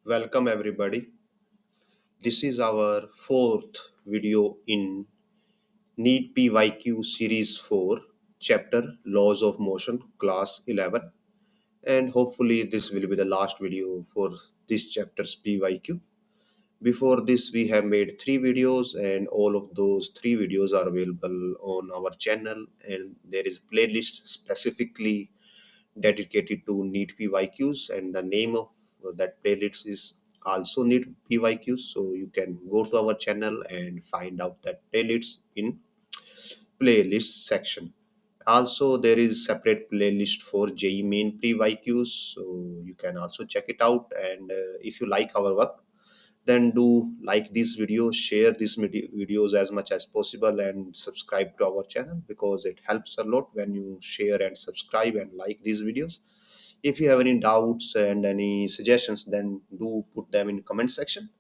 Welcome everybody. This is our fourth video in NEET PYQ Series 4, Chapter Laws of Motion, Class 11. And hopefully this will be the last video for this chapter's PYQ. Before this, we have made three videos, and all of those three videos are available on our channel. And there is a playlist specifically dedicated to NEET PYQs, and the name of that playlist is also NEET PYQs. So you can go to our channel and find out that playlist in playlist section. Also, there is separate playlist for JEE Main PYQs, so you can also check it out. And if you like our work, then do like this video, share these videos as much as possible, and subscribe to our channel because it helps a lot when you share and subscribe and like these videos. If you have any doubts and any suggestions, then do put them in comment section.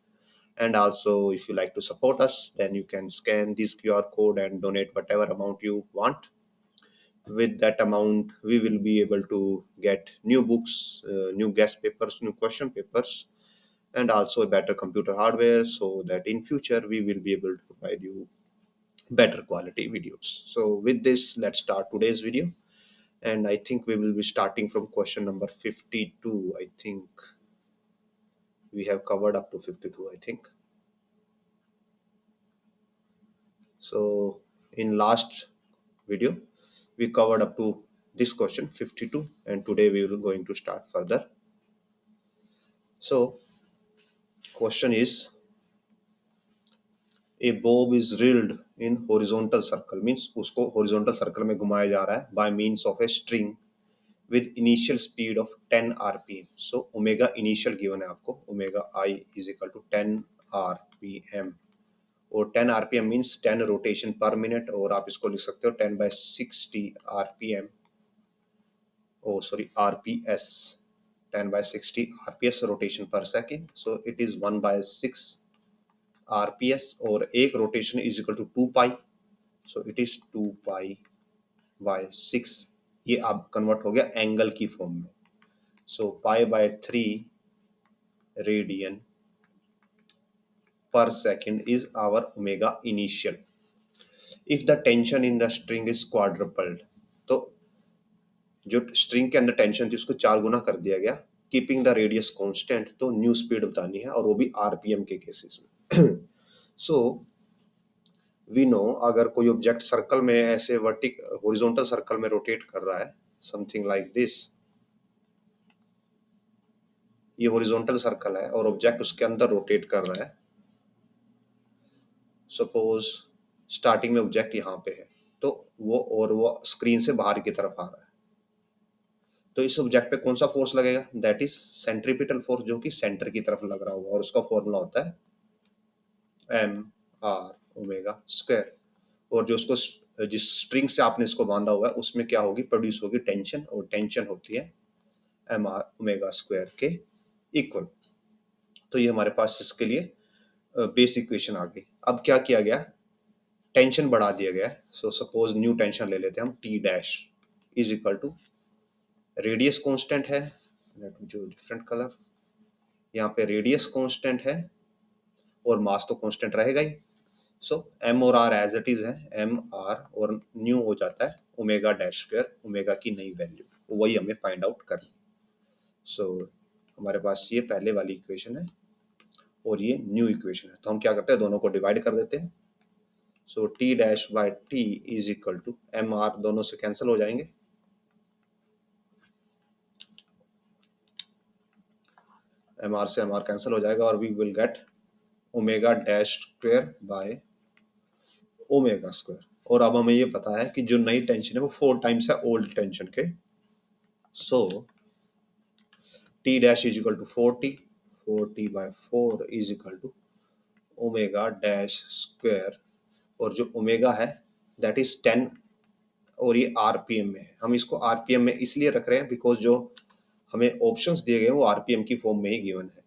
And also, if you like to support us, then you can scan this QR code and donate whatever amount you want. With that amount, we will be able to get new books, new guest papers, new question papers, and also a better computer hardware, so that in future we will be able to provide you better quality videos. So with this, let's start today's video. And I think we will be starting from question number 52. I think we have covered up to 52, I think. So in last video, we covered up to this question 52, and today we will going to start further. So question is, a bob is reeled in horizontal circle, means उसको horizontal circle में घुमाया जा रहा है by means of a string with initial speed of 10 rpm. So omega initial given है आपको, omega I is equal to 10 rpm, और 10 rpm means 10 rotation per minute, और आप इसको लिख सकते हो 10 by 60 rpm, oh sorry rps, 10 by 60 rps rotation per second. So it is 1 by 6 rps, और एक rotation is equal to 2 pi. So it is 2 pi by 6. ये अब कन्वर्ट हो गया एंगल की फॉर्म में. So pi by 3 radian per second is our omega initial. If the tension in the string is quadrupled, तो जो string के अंदर टेंशन थी उसको 4 गुना कर दिया गया, कीपिंग द रेडियस कांस्टेंट, तो न्यू स्पीड बतानी है, और वो भी आरपीएम के केसेस में. सो वी नो, अगर कोई ऑब्जेक्ट सर्कल में ऐसे हॉरिजॉन्टल सर्कल में रोटेट कर रहा है, समथिंग लाइक दिस, ये हॉरिजॉन्टल सर्कल है और ऑब्जेक्ट उसके अंदर रोटेट कर रहा है. सपोज स्टार्टिंग में ऑब्जेक्ट यहाँ पे है, तो वो स्क्रीन से बाहर की तरफ आ रहा है, तो इस ऑब्जेक्ट पे कौन सा फोर्स लगेगा? दैट इज सेंट्रीपिटल फोर्स, जो कि सेंटर की तरफ लग रहा होगा, और उसका फॉर्मूला होता है एम आर ओमेगा स्क्वायर. और जो उसको जिस स्ट्रिंग से आपने इसको बांधा हुआ है उसमें क्या होगी? प्रोड्यूस होगी टेंशन, और टेंशन होती है एम आर ओमेगा स्क्वायर के इक्वल. तो ये हमारे पास इसके लिए बेसिक इक्वेशन आ गई. अब क्या किया गया? टेंशन बढ़ा दिया गया है. सो सपोज न्यू टेंशन ले लेते हैं हम, T dash is equal to radius constant है, जो डिफरेंट कलर, यहाँ पे रेडियस कांस्टेंट है और मास तो कांस्टेंट रहेगा ही. सो एम और आर एज इट इज है, एम आर, और न्यू हो जाता है ओमेगा डैश स्क्वायर, ओमेगा की नई वैल्यू, वही हमें फाइंड आउट करनी. सो हमारे पास ये पहले वाली इक्वेशन है और ये न्यू इक्वेशन है, तो हम क्या करते हैं? दोनों को डिवाइड कर देते हैं. So T dash by T is equal to M R, दोनों से कैंसिल हो जाएंगे, एम आर से एम आर कैंसिल हो जाएगा, और we will get omega dash square by omega square. और अब हमें ये पता है कि जो नई टेंशन है वो 4 टाइम्स है ओल्ड टेंशन के. So T dash is equal to 40 by 4 is equal to omega dash square, और जो ओमेगा है दैट इज 10, और ये आरपीएम में है. हम इसको आरपीएम में इसलिए रख रहे हैं बिकॉज जो हमें ऑप्शंस दिए गए वो आरपीएम की फॉर्म में ही गिवन है,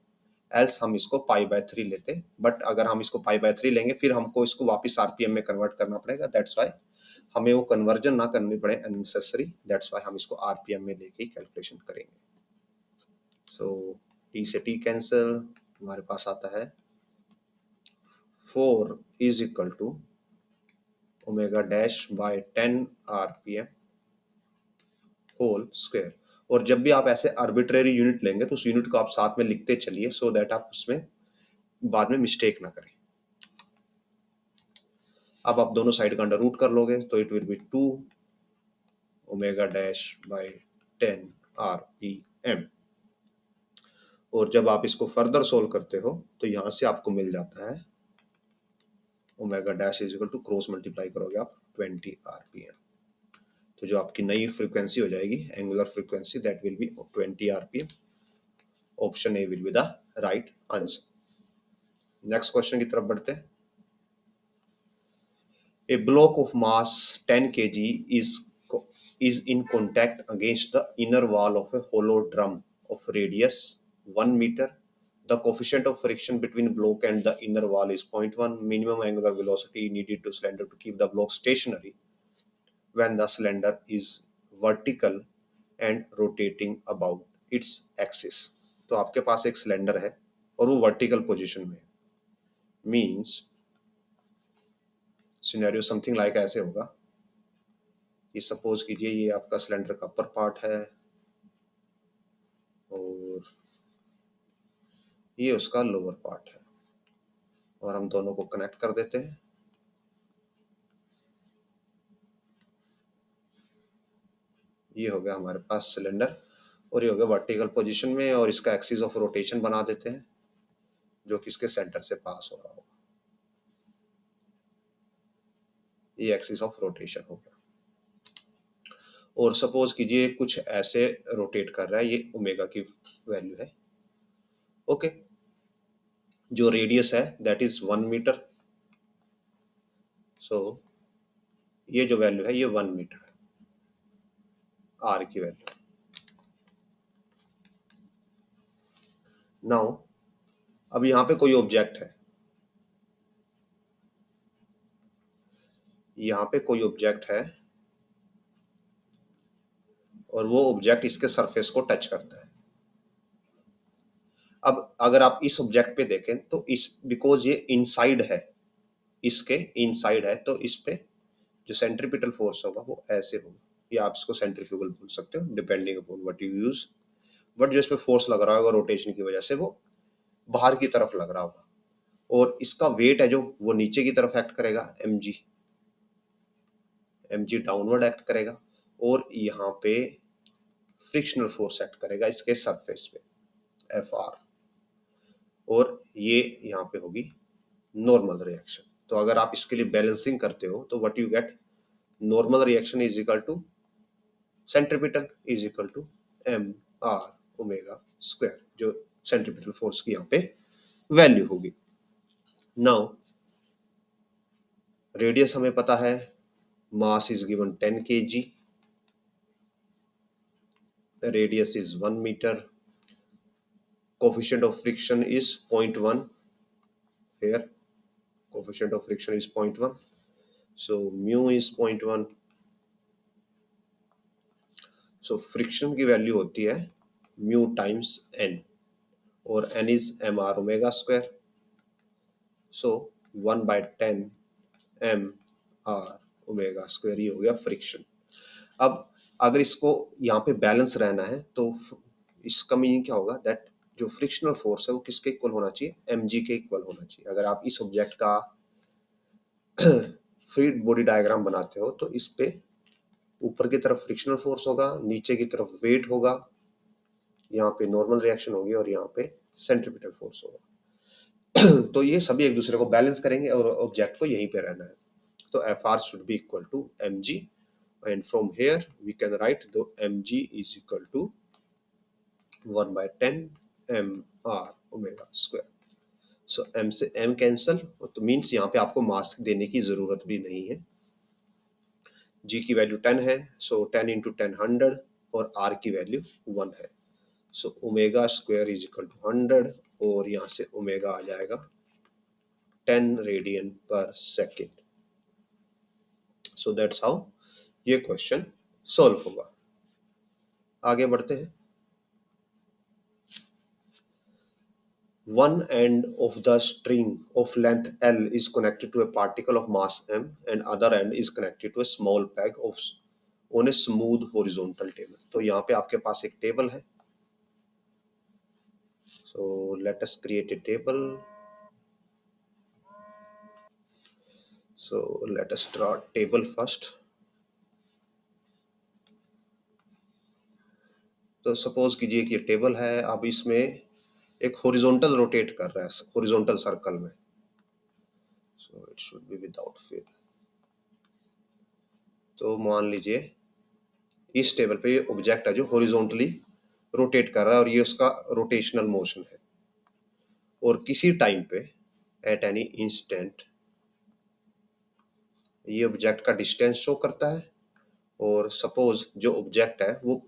एल्स हम इसको पाई बाय 3 लेते. बट अगर हम इसको पाई बाय 3 लेंगे फिर हमको इसको वापस आरपीएम में कन्वर्ट करना पड़ेगा. दैट्स वाई हमें वो कन्वर्जन ना करनी पड़े अननेसेसरी, दैट्स वाई हम इसको आरपीएम में लेके कैलकुलेशन करेंगे. सो टी से टी कैंसिल, हमारे पास आता है 4 is equal to omega dash by 10 RPM whole square. और जब भी आप ऐसे आर्बिट्रेरी यूनिट लेंगे तो उस यूनिट को आप साथ में लिखते चलिए, सो दैट आप उसमें बाद में मिस्टेक ना करें। अब आप दोनों साइड का अंडर रूट कर लोगे तो it will B 2 omega dash by 10 RPM. और जब आप इसको फर्दर सोल्व करते हो तो यहां से आपको मिल जाता है omega dash is equal to cross multiply करोगे आप 20 आरपीएम। तो जो आपकी नई फ्रीक्वेंसी हो जाएगी angular frequency, that will B 20 RPM. Option A will be the right answer. Next question की तरफ बढ़ते हैं। A block of mass 10 kg is in contact against the inner wall of a hollow drum of radius 1 meter. The coefficient of friction between block and the inner wall is 0.1. Minimum angular velocity needed to cylinder to keep the block stationary when the cylinder is vertical and rotating about its axis. तो आपके पास एक cylinder है और वो vertical position में है, means scenario something like ऐसे होगा कि सपोज कीजिए ये आपका सिलेंडर का अपर पार्ट है और ये उसका लोअर पार्ट है, और हम दोनों को कनेक्ट कर देते हैं। ये हो गया हमारे पास सिलेंडर और ये हो गया वर्टिकल पोजीशन में, और इसका एक्सिस ऑफ रोटेशन बना देते हैं जो कि इसके सेंटर से पास हो रहा होगा। ये एक्सिस ऑफ रोटेशन हो गया। और सपोज कीजिए कुछ ऐसे रोटेट कर रहा है, ये ओमेगा की वैल्यू है। ओके, जो रेडियस है दैट इज 1 मीटर। सो ये जो वैल्यू है ये 1 मीटर है, आर की वैल्यू। नाउ अब यहां पे कोई ऑब्जेक्ट है, यहाँ पे कोई ऑब्जेक्ट है और वो ऑब्जेक्ट इसके सरफेस को टच करता है। अब अगर आप इस ऑब्जेक्ट पे देखें तो इस बिकॉज ये इनसाइड है, इसके इनसाइड है, तो इस पे जो सेंट्रीपिटल फोर्स होगा वो ऐसे होगा, या आप इसको सेंट्रीफ्यूगल बोल सकते हो depending upon what you use. But जो इस पे फोर्स लग रहा होगा रोटेशन की वजह से वो बाहर की तरफ लग रहा होगा, और इसका वेट है जो वो नीचे की तरफ एक्ट करेगा, mg डाउनवर्ड एक्ट करेगा, और यहाँ पे फ्रिक्शनल फोर्स एक्ट करेगा इसके सरफेस पे Fr, और ये यहाँ पे होगी नॉर्मल रिएक्शन। तो अगर आप इसके लिए बैलेंसिंग करते हो तो what you get, normal reaction is equal to centripetal is equal to mr omega square, जो सेंट्रीपिटल फोर्स की यहाँ पे वैल्यू होगी। नाउ रेडियस हमें पता है, mass is given 10 kg, radius is 1 meter, coefficient of friction is 0.1, here coefficient of friction is 0.1, so mu is 0.1, so friction की value होती है mu times n, और n is mr omega square, so 1/10 mr omega square, ये हो गया friction. अब अगर इसको यहाँ पे बैलेंस रहना है तो इसका मीनिंग क्या होगा, दैट जो फ्रिक्शनल फोर्स है वो किसके इक्वल होना चाहिए, mg के इक्वल होना चाहिए। अगर आप इस ऑब्जेक्ट का फ्लूइड बॉडी डायग्राम बनाते हो तो इस पे ऊपर की तरफ फ्रिक्शनल फोर्स होगा, नीचे की तरफ वेट होगा, यहाँ पे नॉर्मल रिएक्शन होगी और यहाँ पे सेंट्रीपिटल फोर्स होगा। तो ये सभी एक दूसरे को बैलेंस करेंगे और ऑब्जेक्ट को यहीं पे रहना है। तो Fr should be equal to mg, and from here we can write the mg is equal to 1/10 mr omega square. So m से m कैंसल, तो मीन्स यहाँ पे आपको मास देने की जरूरत भी नहीं है। g की वैल्यू 10 है, सो 10 इंटू 10 100, और r की वैल्यू 1 है, so omega square is equal to 100, और यहाँ से ओमेगा आ जाएगा 10 रेडियन पर सेकेंड। सो दैट्स हाउ ये क्वेश्चन सॉल्व होगा। आगे बढ़ते हैं। One end of the string of length L is connected to a particle of mass m and other end is connected to a small peg of on a smooth horizontal table. तो यहाँ पे आपके पास एक table है. So let us create a table. So let us draw table first. तो suppose कीजिए कि ये टेबल है. अब इसमें एक हॉरिजॉन्टल रोटेट कर रहा है हॉरिजॉन्टल सर्कल में. So it should be without fill. तो मान लीजिए इस टेबल पे ये ऑब्जेक्ट है जो हॉरिजॉन्टली रोटेट कर रहा है और ये उसका रोटेशनल मोशन है. और किसी टाइम पे एट एनी इंस्टेंट ये ऑब्जेक्ट का डिस्टेंस शो करता है. और सपोज जो ऑब्जेक्ट है वो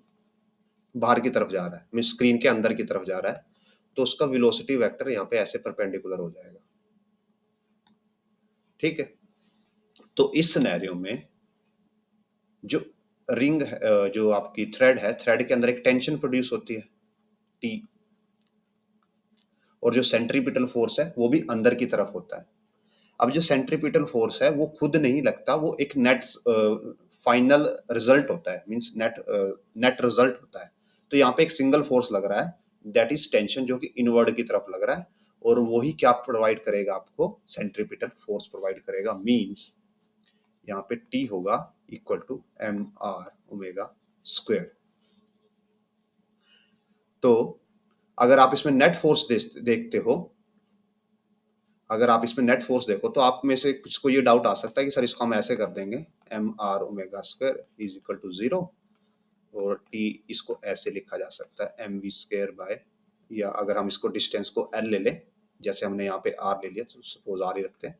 बाहर की तरफ जा रहा है, मीन स्क्रीन के अंदर की तरफ जा रहा है, तो उसका वेलोसिटी वेक्टर यहाँ पे ऐसे परपेंडिकुलर हो जाएगा. ठीक है. तो इस सिनेरियो में जो रिंग है, जो आपकी थ्रेड है, थ्रेड के अंदर एक टेंशन प्रोड्यूस होती है टी. और जो सेंट्रीपिटल फोर्स है वो भी अंदर की तरफ होता है. अब जो सेंट्रीपिटल फोर्स है वो खुद नहीं लगता, वो एक नेट फाइनल रिजल्ट होता है, मींस नेट रिजल्ट होता है. तो यहाँ पे एक सिंगल फोर्स लग रहा है, दैट इज टेंशन, जो कि इनवर्ड की तरफ लग रहा है. और वही क्या प्रोवाइड करेगा आपको, सेंट्रीपिटल फोर्स प्रोवाइड करेगा. मींस यहाँ पे टी होगा equal to M R omega square. तो अगर आप इसमें नेट फोर्स देखते हो, अगर आप इसमें नेट फोर्स देखो तो आप में से कुछ को ये डाउट आ सकता है कि सर इसको हम ऐसे कर देंगे, M R omega square is equal to 0 और टी इसको ऐसे लिखा जा सकता है एम वी स्क्वायर बाय, या अगर हम इसको डिस्टेंस को एल ले लें, जैसे हमने यहाँ पे आर ले लिया तो सपोज आर ही रखते हैं,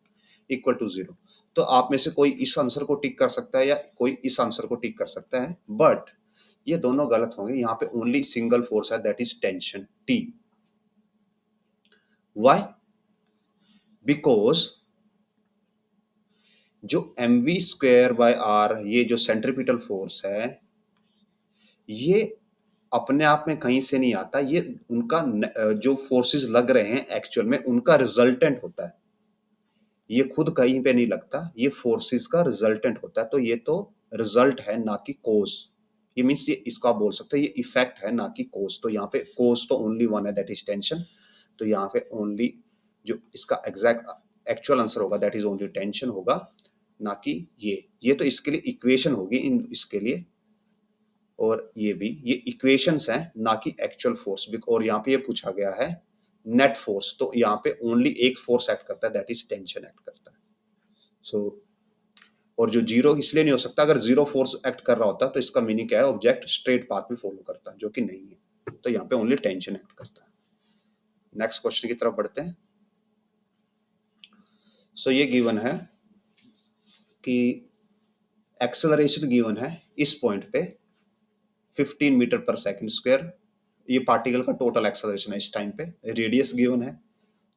इक्वल टू 0. तो आप में से कोई इस आंसर को टिक कर सकता है या कोई इस आंसर को टिक कर सकता है, बट ये दोनों गलत होंगे. यहाँ पे ओनली सिंगल फोर्स है, that is tension T. Why? Because जो M V square by R, ये जो सेंट्रीपिटल फोर्स है, ये अपने आप में कहीं से नहीं आता. ये उनका जो फोर्सेस लग रहे हैं एक्चुअल में उनका रिजल्टेंट होता है. ये खुद कहीं पे नहीं लगता, ये फोर्सेस का रिजल्टेंट होता है. तो ये तो रिजल्ट है ना कि कोज. ये मीन्स ये इसका बोल सकते हैं ये इफेक्ट है ना कि कोज. तो यहाँ पे कोज तो ओनली वन है, दैट इज टेंशन. तो यहाँ पे ओनली जो इसका एग्जैक्ट एक्चुअल आंसर होगा दैट इज ओनली टेंशन होगा, ना कि ये तो इसके लिए इक्वेशन होगी इन इसके लिए. और ये भी ये इक्वेशंस हैं ना कि एक्चुअल फोर्स. और यहाँ पे ये पूछा गया है नेट फोर्स, तो यहाँ पे ओनली एक फोर्स एक्ट करता है, दैट इज टेंशन एक्ट करता है. सो और जो जीरो इसलिए नहीं हो सकता, अगर जीरो फोर्स एक्ट कर रहा होता तो इसका मीनिंग क्या है, ऑब्जेक्ट स्ट्रेट पाथ में फॉलो करता है, जो कि नहीं है. तो यहाँ पे ओनली टेंशन एक्ट करता है. नेक्स्ट क्वेश्चन की तरफ बढ़ते हैं. सो ये गिवन है कि एक्सेलरेशन गिवन है इस पॉइंट पे 15 मीटर पर सेकंड स्क्वायर. ये पार्टिकल का टोटल एक्सेलरेशन है इस टाइम पे. रेडियस गिवन है,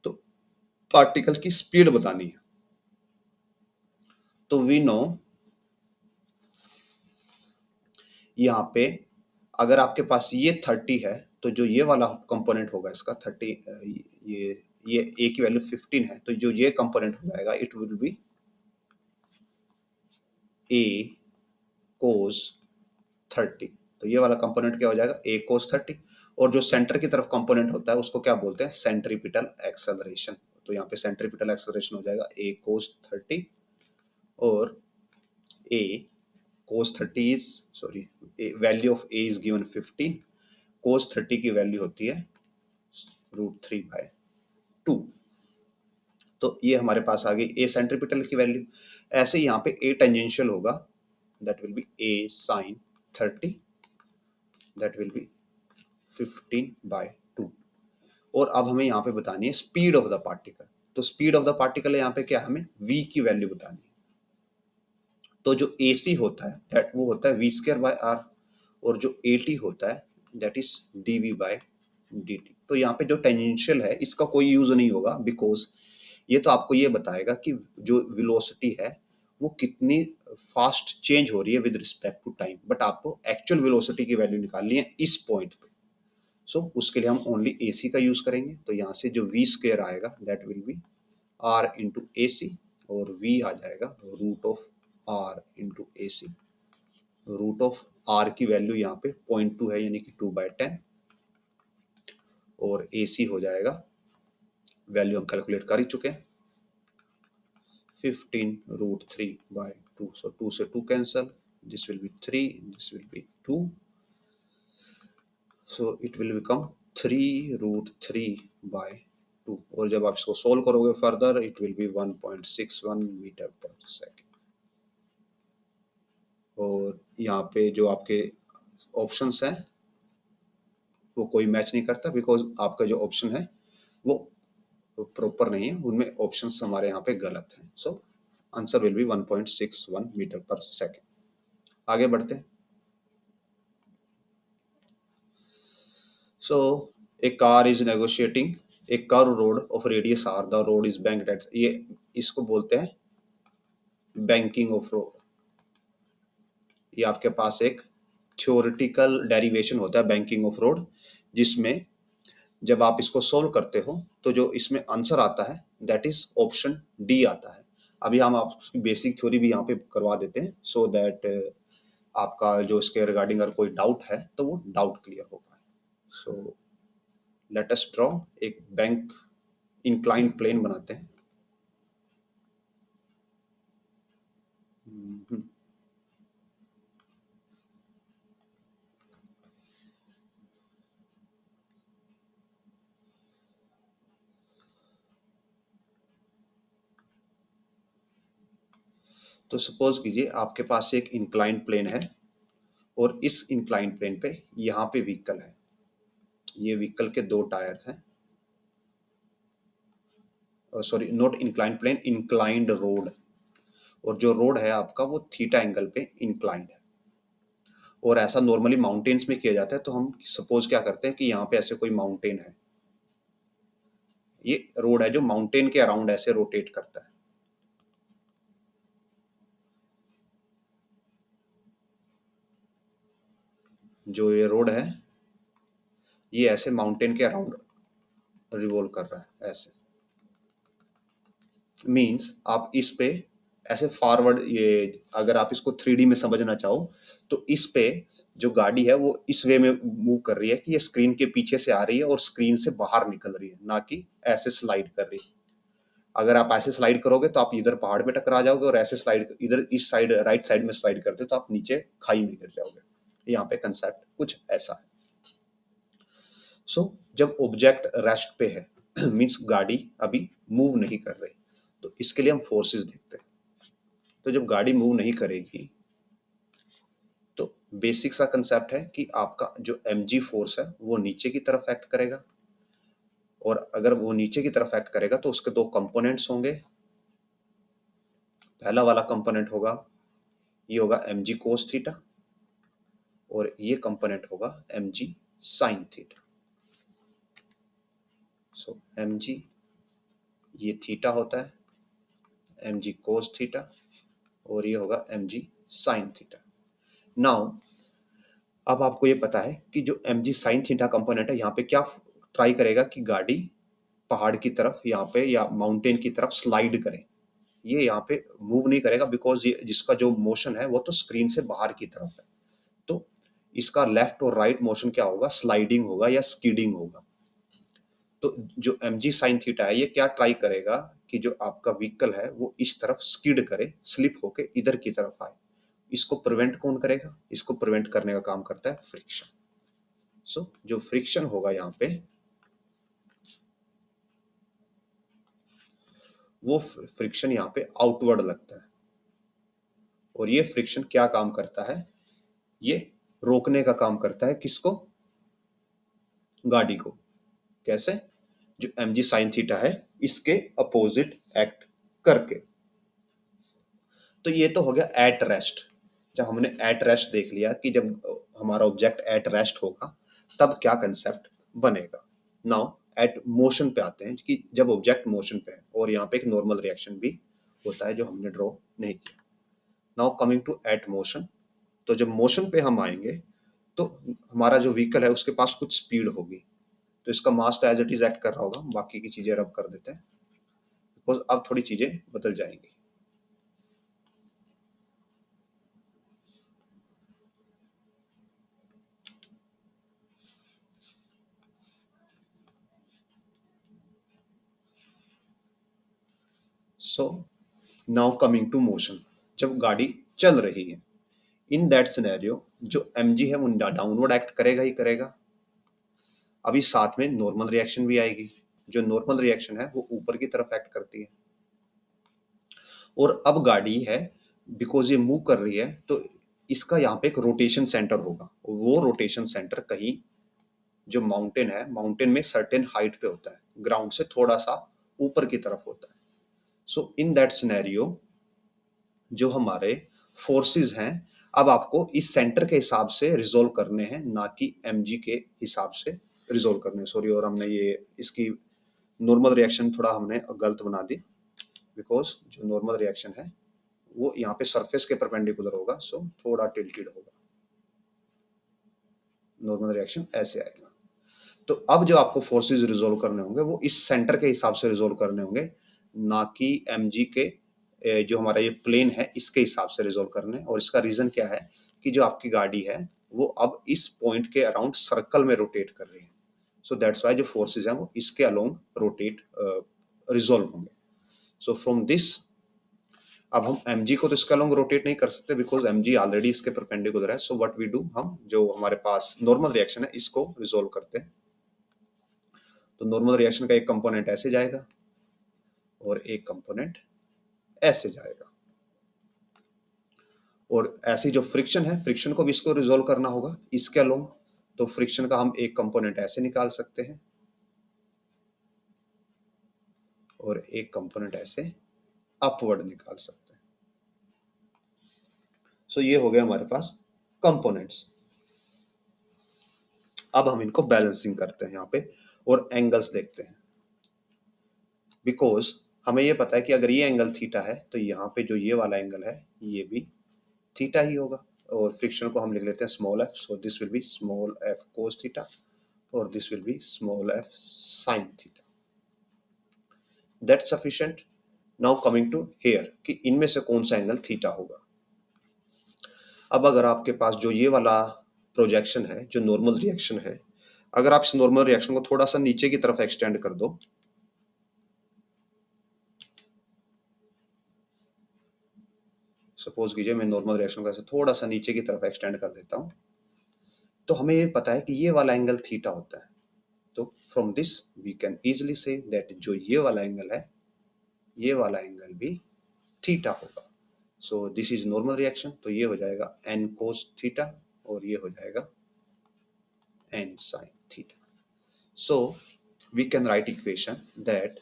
तो पार्टिकल की स्पीड बतानी है. तो वी नो यहाँ पे अगर आपके पास ये 30 है तो जो ये वाला कंपोनेंट होगा इसका 30, ये ए की वैल्यू 15 है, तो जो ये कंपोनेंट हो जाएगा इट विल बी ए कोस 30. तो ये वाला कंपोनेंट क्या हो जाएगा, ए कोस 30. और जो सेंटर की तरफ कंपोनेंट होता है उसको क्या बोलते हैं, सेंट्रीपिटल एक्सेलरेशन. तो यहाँ पे सेंट्रीपिटल एक्सेलरेशन हो जाएगा ए कोस 30 और ए cos 30 is sorry value of a is given 15, cos 30 की वैल्यू होती है √3/2. तो ये हमारे पास आ गई ए सेंट्रीपिटल की वैल्यू. ऐसे यहाँ पे ए टेंजेंशियल होगा, that will B A sin 30, that will B 15/2. और अब हमें यहाँ पे बतानी है स्पीड ऑफ द पार्टिकल. तो स्पीड ऑफ द पार्टिकल यहाँ पे क्या, हमें v की वैल्यू बतानी है. तो जो AC होता है दैट वो होता है v²/r, और जो AT होता है दैट इज dv/dt. तो यहाँ पे जो टेंजेंशियल है इसका कोई यूज नहीं होगा, बिकॉज ये तो आपको ये बताएगा कि जो वेलोसिटी है वो कितनी फास्ट चेंज हो रही है with respect to time, but आपको एक्चुअल वेलोसिटी की वैल्यू निकालनी है इस पॉइंट पे. उसके लिए हम ओनली AC का यूज करेंगे। तो यहाँ से जो v स्क्वायर आएगा that will be r into AC, और v आ जाएगा root of r into AC। Root of r की वैल्यू यहाँ पे 0.2 है, यानी कि 2/10, और AC हो जाएगा, वैल्यू हम कैलकुलेट कर ही चुके हैं, 15√3/2। so 2 से 2 cancel, this will be 3, this will be 2, so it will become 3√3/2। और जब आप इसको सोल्व करोगे further it will be 1.61 metre per second. और यहाँ पे जो आपके ऑप्शंस हैं वो कोई मैच नहीं करता, बिकॉज आपका जो ऑप्शन है वो प्रॉपर नहीं है, उनमें ऑप्शंस हमारे यहाँ पे गलत हैं। So answer will be 1.61 metre per second. आगे बढ़ते हैं। So a car is negotiating a curve road of radius r, the road is banked at, ये इसको बोलते हैं बैंकिंग ऑफ रोड। ये आपके पास एक थ्योरेटिकल डेरिवेशन होता है बैंकिंग ऑफ रोड, जिसमें जब आप इसको सोल्व करते हो तो जो इसमें आंसर आता है दैट इज ऑप्शन डी आता है। अभी हम आपकी बेसिक थ्योरी भी यहाँ पे करवा देते हैं, सो दैट आपका जो इसके रिगार्डिंग अगर कोई डाउट है तो वो डाउट क्लियर हो पाए। सो लेट अस ड्रॉ एक बैंक इंक्लाइंड प्लेन बनाते हैं। तो सपोज कीजिए आपके पास एक इंक्लाइंड प्लेन है, और इस इंक्लाइंड प्लेन पे यहाँ पे व्हीकल है, ये व्हीकल के दो टायर हैं, sorry not inclined plane, inclined road, और जो रोड है आपका वो थीटा एंगल पे इंक्लाइंड है। और ऐसा नॉर्मली माउंटेन्स में किया जाता है। तो हम सपोज क्या करते हैं कि यहाँ पे ऐसे कोई माउंटेन है, ये रोड है जो माउंटेन के अराउंड ऐसे रोटेट करता है। जो ये रोड है ये ऐसे माउंटेन के अराउंड रिवॉल्व कर रहा है, ऐसे मींस आप इस पे ऐसे फॉरवर्ड, ये अगर आप इसको 3D में समझना चाहो तो इस पे जो गाड़ी है वो इस वे में मूव कर रही है कि ये स्क्रीन के पीछे से आ रही है और स्क्रीन से बाहर निकल रही है, ना कि ऐसे स्लाइड कर रही है। अगर आप ऐसे स्लाइड करोगे तो आप इधर पहाड़ पे टकरा जाओगे, और ऐसे स्लाइड इधर इस साइड राइट साइड में स्लाइड करते तो आप नीचे खाई में गिर जाओगे। यहाँ पे कंसेप्ट कुछ ऐसा है। सो जब ऑब्जेक्ट रेस्ट पे है मींस गाड़ी अभी मूव नहीं कर रही, तो इसके लिए हम फोर्सेस देखते हैं। तो जब गाड़ी मूव नहीं करेगी तो बेसिक सा कंसेप्ट है कि आपका जो mg फोर्स है वो नीचे की तरफ एक्ट करेगा, और अगर वो नीचे की तरफ एक्ट करेगा तो उसके दो कंपोनेंट्स होंगे। पहला वाला कंपोनेंट होगा, ये होगा mg cos थीटा, और ये कंपोनेंट होगा mg sin थीटा। सो mg ये थीटा होता है, mg cos थीटा, और ये होगा mg sin थीटा। नाउ अब आपको ये पता है कि जो mg sin थीटा कंपोनेंट है यहाँ पे क्या ट्राई करेगा कि गाड़ी पहाड़ की तरफ यहाँ पे या माउंटेन की तरफ स्लाइड करे। ये यहाँ पे मूव नहीं करेगा, बिकॉज ये जिसका जो मोशन है वो तो स्क्रीन से बाहर की तरफ है। तो इसका लेफ्ट और राइट मोशन क्या होगा, स्लाइडिंग होगा या स्कीडिंग होगा। तो जो mg sin थीटा है ये क्या ट्राई करेगा कि जो आपका व्हीकल है वो इस तरफ स्किड करे, स्लिप होके इधर की तरफ आए। इसको प्रिवेंट कौन करेगा, इसको प्रिवेंट करने का काम करता है फ्रिक्शन। सो जो फ्रिक्शन होगा यहाँ पे वो फ्रिक्शन यहाँ पे आउटवर्ड लगता है, और ये फ्रिक्शन क्या काम करता है, ये रोकने का काम करता है किसको, गाड़ी को। कैसे, जो mg sin थीटा है इसके अपोजिट एक्ट करके। तो ये तो हो गया एट रेस्ट। जब हमने एट रेस्ट देख लिया कि जब हमारा ऑब्जेक्ट एट रेस्ट होगा तब क्या कंसेप्ट बनेगा। नाउ एट मोशन पे आते हैं कि जब ऑब्जेक्ट मोशन पे है, और यहाँ पे एक नॉर्मल रिएक्शन भी होता है जो हमने ड्रॉ नहीं किया। Now coming to at motion, तो जब मोशन पे हम आएंगे तो हमारा जो व्हीकल है उसके पास कुछ स्पीड होगी, तो इसका मास तो एज इट इज एक्ट कर रहा होगा, बाकी की चीजें रब कर देते हैं बिकॉज अब थोड़ी चीजें बदल जाएंगी। So now coming to motion, जब गाड़ी चल रही है, इन दैट सिनेरियो जो mg है वो डाउनवर्ड एक्ट करेगा ही करेगा। अभी साथ में नॉर्मल रिएक्शन भी आएगी, जो नॉर्मल रिएक्शन है वो ऊपर की तरफ एक्ट करती है। और अब गाड़ी है, बिकॉज ये मूव कर रही है, तो इसका यहाँ पे एक रोटेशन सेंटर होगा, वो रोटेशन सेंटर कहीं जो माउंटेन है, माउंटेन में सर्टेन हाइट पे होता है, ग्राउंड से थोड़ा सा ऊपर की तरफ होता है। सो इन दैट सिनेरियो जो हमारे फोर्सेस हैं, अब आपको इस सेंटर के हिसाब से रिजोल्व करने हैं, ना कि mg के हिसाब से रिजोल्व करने हैं। सॉरी, और हमने ये इसकी नॉर्मल रिएक्शन थोड़ा हमने गलत बना दी, बिकॉज जो नॉर्मल रिएक्शन है वो यहाँ पे सरफेस के परपेंडिकुलर होगा, सो थोड़ा टिल्टेड होगा, नॉर्मल रिएक्शन ऐसे आएगा। तो अब जो आपको फोर्सेस रिजोल्व करने होंगे वो इस सेंटर के हिसाब से रिजोल्व करने होंगे, ना कि mg के जो हमारा ये प्लेन है इसके हिसाब से रिजोल्व करने। और इसका रीजन क्या है कि जो आपकी गाड़ी है वो अब इस पॉइंट के अराउंड सर्कल में रोटेट कर रही है, सो दैट्स वाई जो फोर्सेस हैं वो इसके अलोंग रोटेट रिजोल्व होंगे। सो फ्रॉम दिस अब हम mg को तो इसके अलोंग रोटेट नहीं कर सकते, बिकॉज mg ऑलरेडी इसके परपेंडिकुलर है। सो व्हाट वी डू, हम जो हमारे पास नॉर्मल रिएक्शन है इसको रिजोल्व करते हैं। तो नॉर्मल रिएक्शन का एक कंपोनेंट ऐसे जाएगा और एक कंपोनेंट ऐसे जाएगा, और ऐसी जो फ्रिक्शन है, फ्रिक्शन को भी इसको रिजोल्व करना होगा इसके अलोंग। तो फ्रिक्शन का हम एक कंपोनेंट ऐसे निकाल सकते हैं और एक कंपोनेंट ऐसे अपवर्ड निकाल सकते हैं। सो ये हो गया हमारे पास कंपोनेंट्स। अब हम इनको बैलेंसिंग करते हैं यहाँ पे और एंगल्स देखते हैं, बिकॉज हमें ये पता है कि अगर ये एंगल थीटा है तो यहाँ पे जो ये वाला एंगल है ये भी थीटा ही होगा। और फ्रिक्शन को हम लिख लेते हैं small f, so this will be small f cos theta और this will be small f sin theta. That's sufficient. Now coming to here कि इनमें से कौन सा एंगल थीटा होगा। अब अगर आपके पास जो ये वाला प्रोजेक्शन है, जो नॉर्मल रिएक्शन है, अगर आप इस नॉर्मल रिएक्शन को थोड़ा सा नीचे की तरफ एक्सटेंड कर दो, सपोज कीजिए मैं नॉर्मल रिएक्शन को ऐसे थोड़ा सा नीचे की तरफ एक्सटेंड कर देता हूं, तो हमें ये पता है कि ये वाला एंगल थीटा होता है। तो from this we can easily say that जो ये वाला एंगल है, ये वाला एंगल भी थीटा होगा। So this is normal reaction, तो ये हो जाएगा n cos थीटा और ये हो जाएगा n sin theta. So we can write equation that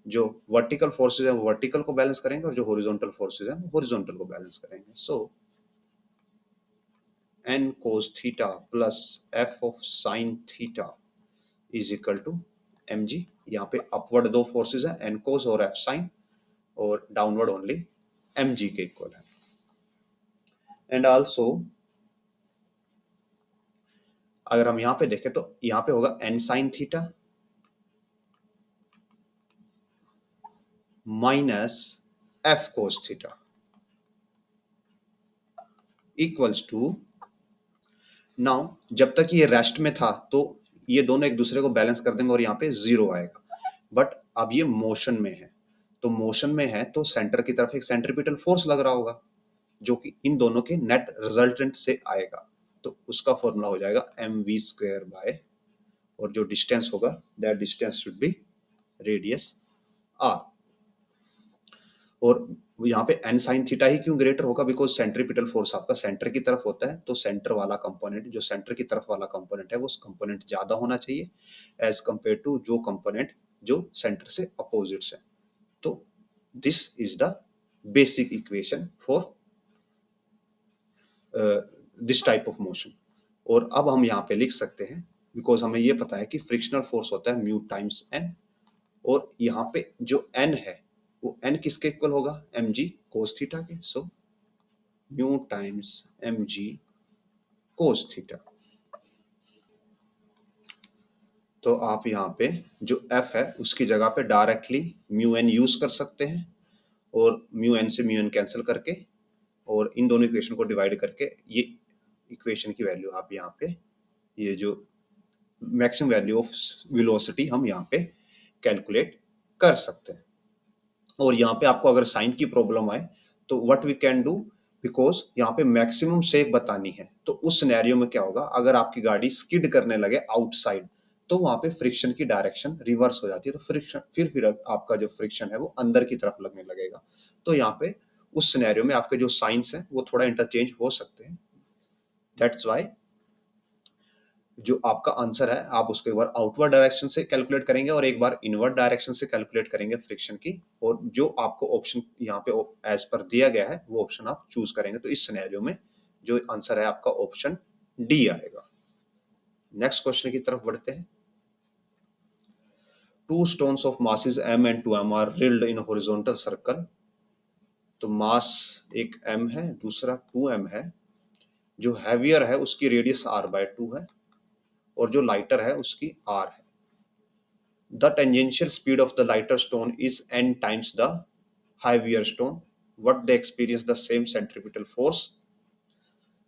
जो वर्टिकल फोर्सेज है वो वर्टिकल को बैलेंस करेंगे और जो हॉरिजॉन्टल फोर्सेज है वो हॉरिजॉन्टल को बैलेंस करेंगे। So n cos theta plus f of sin theta is equal to mg। यहाँ पे अपवर्ड दो फोर्सेज है n cos और f sin, और डाउनवर्ड ओनली mg के इक्वल है। एंड आल्सो अगर हम यहाँ पे देखें तो यहाँ पे होगा n sin theta minus f cos theta equals to, now जब तक ये रेस्ट में था तो ये दोनों एक दूसरे को बैलेंस कर देंगे और यहाँ पे जीरो आएगा, बट अब ये मोशन में है, तो मोशन में है तो सेंटर की तरफ एक सेंट्रीपिटल फोर्स लग रहा होगा जो कि इन दोनों के नेट रिजल्टेंट से आएगा। तो उसका फॉर्मूला हो जाएगा mv स्क्वायर बाय, और जो डिस्टेंस होगा that distance should be radius r। और यहाँ पे n sin थीटा ही क्यों ग्रेटर होगा, बिकॉज सेंट्रीपिटल फोर्स आपका सेंटर की तरफ होता है, तो सेंटर वाला कंपोनेंट, जो सेंटर की तरफ वाला कंपोनेंट है वो कंपोनेंट ज्यादा होना चाहिए एज कंपेयर टू जो कंपोनेंट जो सेंटर से अपोजिट्स है। तो this is the basic equation for this type of motion. और अब हम यहाँ पे लिख सकते हैं, बिकॉज हमें ये पता है कि फ्रिक्शनल फोर्स होता है म्यू टाइम्स एन, और यहाँ पे जो n है वो n किसके इक्वल होगा, mg cos थीटा के। So mu times mg cos theta. तो आप यहाँ पे जो f है उसकी जगह पे डायरेक्टली म्यू एन यूज कर सकते हैं और म्यू एन से म्यू एन कैंसिल करके और इन दोनों इक्वेशन को डिवाइड करके ये इक्वेशन की वैल्यू आप यहाँ पे ये जो मैक्सिमम वैल्यू ऑफ वेलोसिटी हम यहाँ पे कैलकुलेट कर सकते हैं। और यहाँ पे आपको अगर साइन की प्रॉब्लम आए तो what we can do, because यहाँ पे मैक्सिमम सेफ बतानी है, तो उस सिनेरियो में क्या होगा, अगर आपकी गाड़ी स्किड करने लगे आउटसाइड तो वहां पे फ्रिक्शन की डायरेक्शन रिवर्स हो जाती है, तो फ्रिक्शन फिर आपका जो फ्रिक्शन है वो अंदर की तरफ लगने लगेगा। तो यहाँ पे उस सिनेरियो में आपके जो साइंस है वो थोड़ा इंटरचेंज हो सकते हैं। दैट्स वाई जो आपका आंसर है आप उसको एक बार आउटवर्ड डायरेक्शन से कैलकुलेट करेंगे और एक बार इनवर्ड डायरेक्शन से कैलकुलेट करेंगे फ्रिक्शन की, और जो आपको ऑप्शन यहाँ पे एज पर दिया गया है वो ऑप्शन आप चूज करेंगे। तो इस सिनेरियो में जो आंसर है आपका ऑप्शन डी आएगा। नेक्स्ट क्वेश्चन की तरफ बढ़ते हैं। Two stones of masses m and 2m are whirled in horizontal circle. तो मास एक m है, दूसरा 2m है। जो हैवियर है उसकी रेडियस r/2 है और जो लाइटर है उसकी r है। The tangential speed of the lighter stone is n times the heavier stone. What they experience the same centripetal force.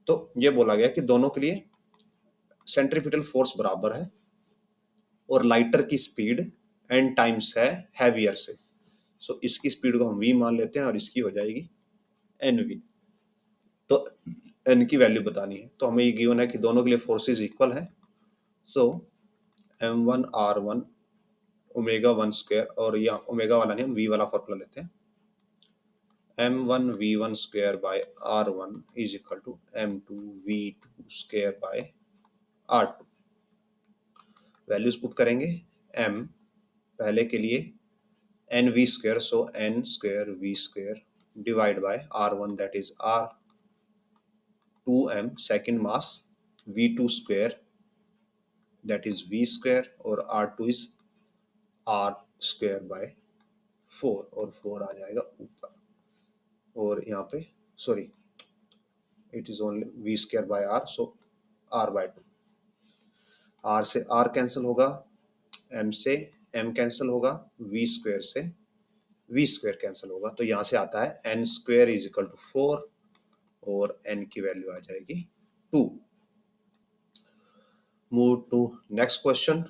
तो ये बोला गया कि दोनों के लिए सेंट्रीपिटल फोर्स बराबर है और लाइटर की स्पीड n टाइम्स है हैवियर से। सो इसकी स्पीड को हम v मान लेते हैं और इसकी हो जाएगी nv। तो n की वैल्यू बतानी है, तो हमें ये गिवन है कि दोनों के लिए फोर्सेस इक्वल है। सो m1 r1 ओमेगा 1 स्क्वायर, और या ओमेगा वाला नहीं, हम v वाला फॉर्मूला लेते हैं। m1 v1 square by r1 is equal to m2 v2 square by r2। Values put करेंगे। m पहले के लिए nv square, so n square v square divide by r1 that is r 2m second mass v2 square that is v square और r2 is r square by 4 और 4 आ जाएगा ऊपर, और यहाँ पे sorry it is only v square by r, so r/2। r से r cancel होगा, m से m कैंसिल होगा, v स्क्वायर से v स्क्वायर कैंसिल होगा, तो यहाँ से आता है n square is equal to 4 और n की वैल्यू आ जाएगी 2। Move to next question.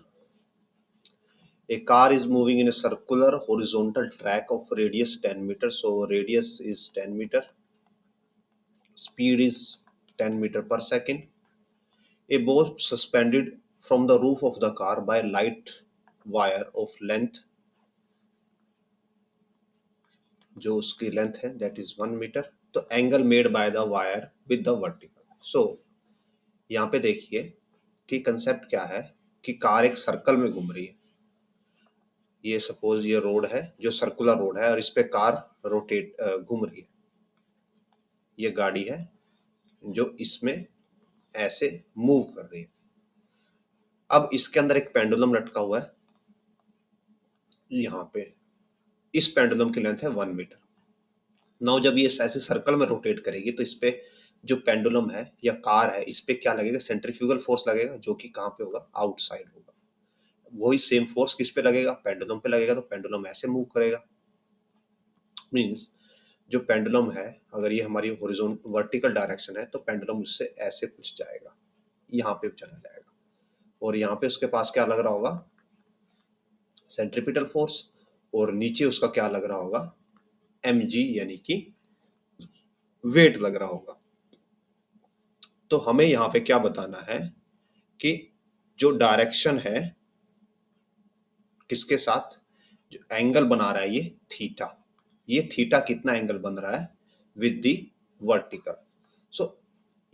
A car is moving in a circular horizontal track of radius 10 meter, so radius is 10 meter, speed is 10 meter per second. A bow suspended from the roof of the car by light wire of length, जो उसकी length है that is 1 metre. तो angle made by the wire with the vertical. So यहाँ पे देखिए कि concept क्या है कि कार एक सर्कल में घूम रही है। ये सपोज ये रोड है जो सर्कुलर रोड है और इस पे कार रोटेट घूम रही है। ये गाड़ी है जो इसमें ऐसे मूव कर रही है। अब इसके अंदर एक पेंडुलम लटका हुआ है यहाँ पे, इस पेंडुलम की लेंथ है 1 मीटर। नाउ जब ये ऐसे सर्कल में रोटेट करेगी तो इस पे जो पेंडुलम है या कार है इस पे क्या लगेगा, सेंट्रीफ्यूगल फोर्स लगेगा, जो कि कहाँ पे होगा, आउटसाइड होगा। वही सेम फोर्स किस पे लगेगा, पेंडुलम पे लगेगा, तो पेंडुलम ऐसे मूव करेगा। मींस जो पेंडुलम है अगर ये हमारी हॉरिजॉन्टल वर्टिकल डायरेक्शन है तो पेंडुलम उससे ऐसे कुछ जाएगा, यहाँ पे चला जाएगा, और यहाँ पे उसके पास क्या लग रहा होगा, सेंट्रीपिटल फोर्स, और नीचे उसका क्या लग रहा होगा, mg यानी कि वेट लग रहा होगा। तो हमें यहाँ पे क्या बताना है कि जो डायरेक्शन है किसके साथ, जो एंगल बना रहा है ये थीटा कितना एंगल बन रहा है विद दी वर्टिकल। सो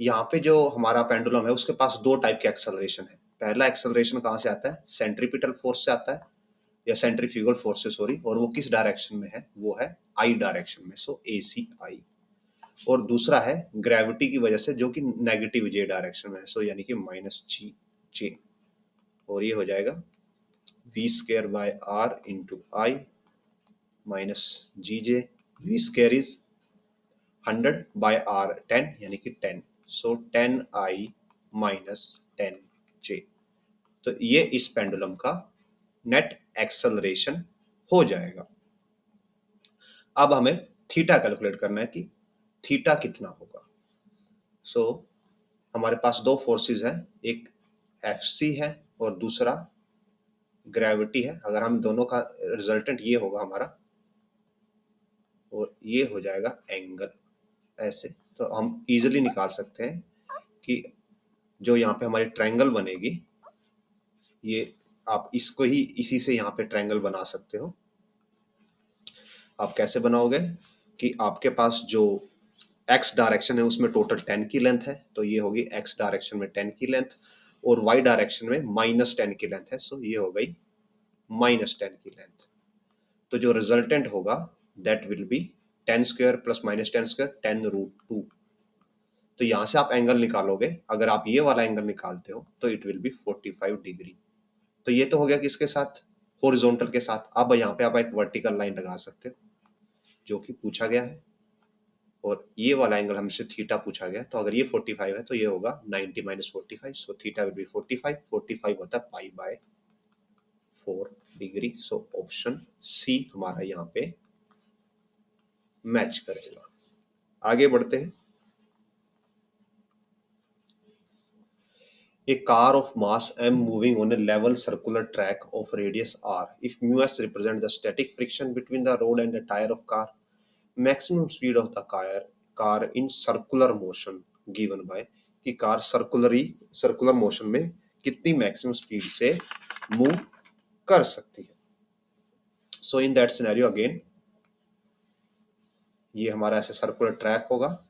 यहाँ पे जो हमारा पेंडुलम है उसके पास दो टाइप के एक्सेलरेशन है। पहला एक्सेलरेशन कहाँ से आता है, सेंट्रीपिटल फोर्स से आता है या सेंट्रीफ्यूगल फोर्स से, सॉरी, और वो किस डायरेक्शन में है, वो है आई डायरेक्शन में, सो ACI। और दूसरा है ग्रेविटी की वजह से जो कि नेगेटिव जे डायरेक्शन में है, सो यानी कि -G, और ये हो जाएगा v square by r into I minus GJ। v square is 100 by r 10 यानी कि 10, सो 10i -10J। तो ये इस पेंडुलम का नेट एक्सेलरेशन हो जाएगा। अब हमें थीटा कैलकुलेट करना है कि थीटा कितना होगा। सो हमारे पास दो फोर्सेस हैं, एक Fc है और दूसरा ग्रेविटी है। अगर हम दोनों का रिजल्टेंट ये होगा हमारा, और ये हो जाएगा एंगल ऐसे, तो हम इजीली निकाल सकते हैं कि जो यहाँ पे हमारी ट्रायंगल बनेगी, ये आप इसको ही इसी से यहाँ पे ट्रायंगल बना सकते हो। आप कैसे बनाओगे कि आपके पास जो x डायरेक्शन है उसमें टोटल 10 की लेंथ है, तो ये होगी x डायरेक्शन में 10 की लेंथ, और y डायरेक्शन में -10 की लेंथ है, सो ये हो गई -10 की लेंथ। तो जो रिजल्टेंट होगा that will B 10 square plus -10 square 10√2। तो यहाँ से आप एंगल निकालोगे, अगर आप ये वाला एंगल निकालते हो तो इट विल बी 45 डिग्री। तो ये तो हो गया किसके साथ, हॉरिजॉन्टल के साथ। अब यहाँ पे आप एक वर्टिकल लाइन लगा सकते हो जो कि पूछा गया है, और ये वाला एंगल हमसे थीटा पूछा गया, तो अगर ये 45 है तो ये होगा 90 - 45, सो थीटा विल बी 45 होता है π/4 डिग्री। सो ऑप्शन सी हमारा यहाँ पे मैच करेगा। आगे बढ़ते हैं। A car of mass m moving on a level circular track of radius r. If mu s represents the static friction between the road and the tire of car, maximum speed of the car in circular motion given by कि car circular motion में कितनी maximum speed से move कर सकती है। सो इन that scenario again ये हमारा ऐसे सर्कुलर ट्रैक होगा,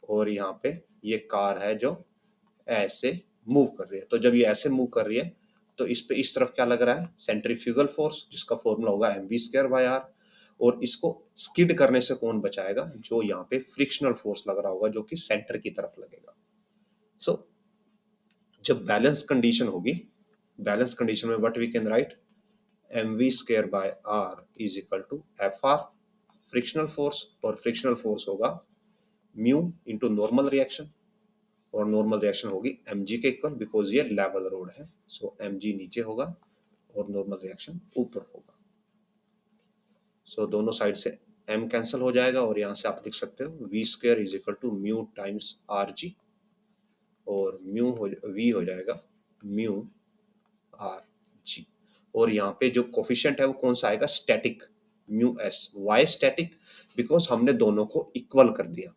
और यहाँ पे ये कार है जो ऐसे मूव कर रही है। तो जब ये ऐसे मूव कर रही है तो इस पे इस तरफ क्या लग रहा है, सेंट्रीफ्यूगल फोर्स, जिसका फॉर्मूला होगा mv²/r, और इसको स्किड करने से कौन बचाएगा, जो यहाँ पे फ्रिक्शनल फोर्स लग रहा होगा जो कि सेंटर की तरफ लगेगा। सो जब बैलेंस कंडीशन होगी, बैलेंस कंडीशन में what we can write, mv²/r is equal to fr frictional force, और फ्रिक्शनल फोर्स होगा म्यू इंटू नॉर्मल रिएक्शन, और नॉर्मल रिएक्शन होगी mg के इक्वल, बिकॉज ये लेवल रोड है। सो mg नीचे होगा और नॉर्मल रिएक्शन ऊपर होगा। सो दोनों साइड से m कैंसिल हो जाएगा, और यहाँ से आप लिख सकते हो v² is equal to mu times rg, और v हो जाएगा म्यू rg, और यहाँ पे जो कोफिशिएंट है वो कौन सा आएगा, static, mu s। Why static, because हमने दोनों को इक्वल कर दिया।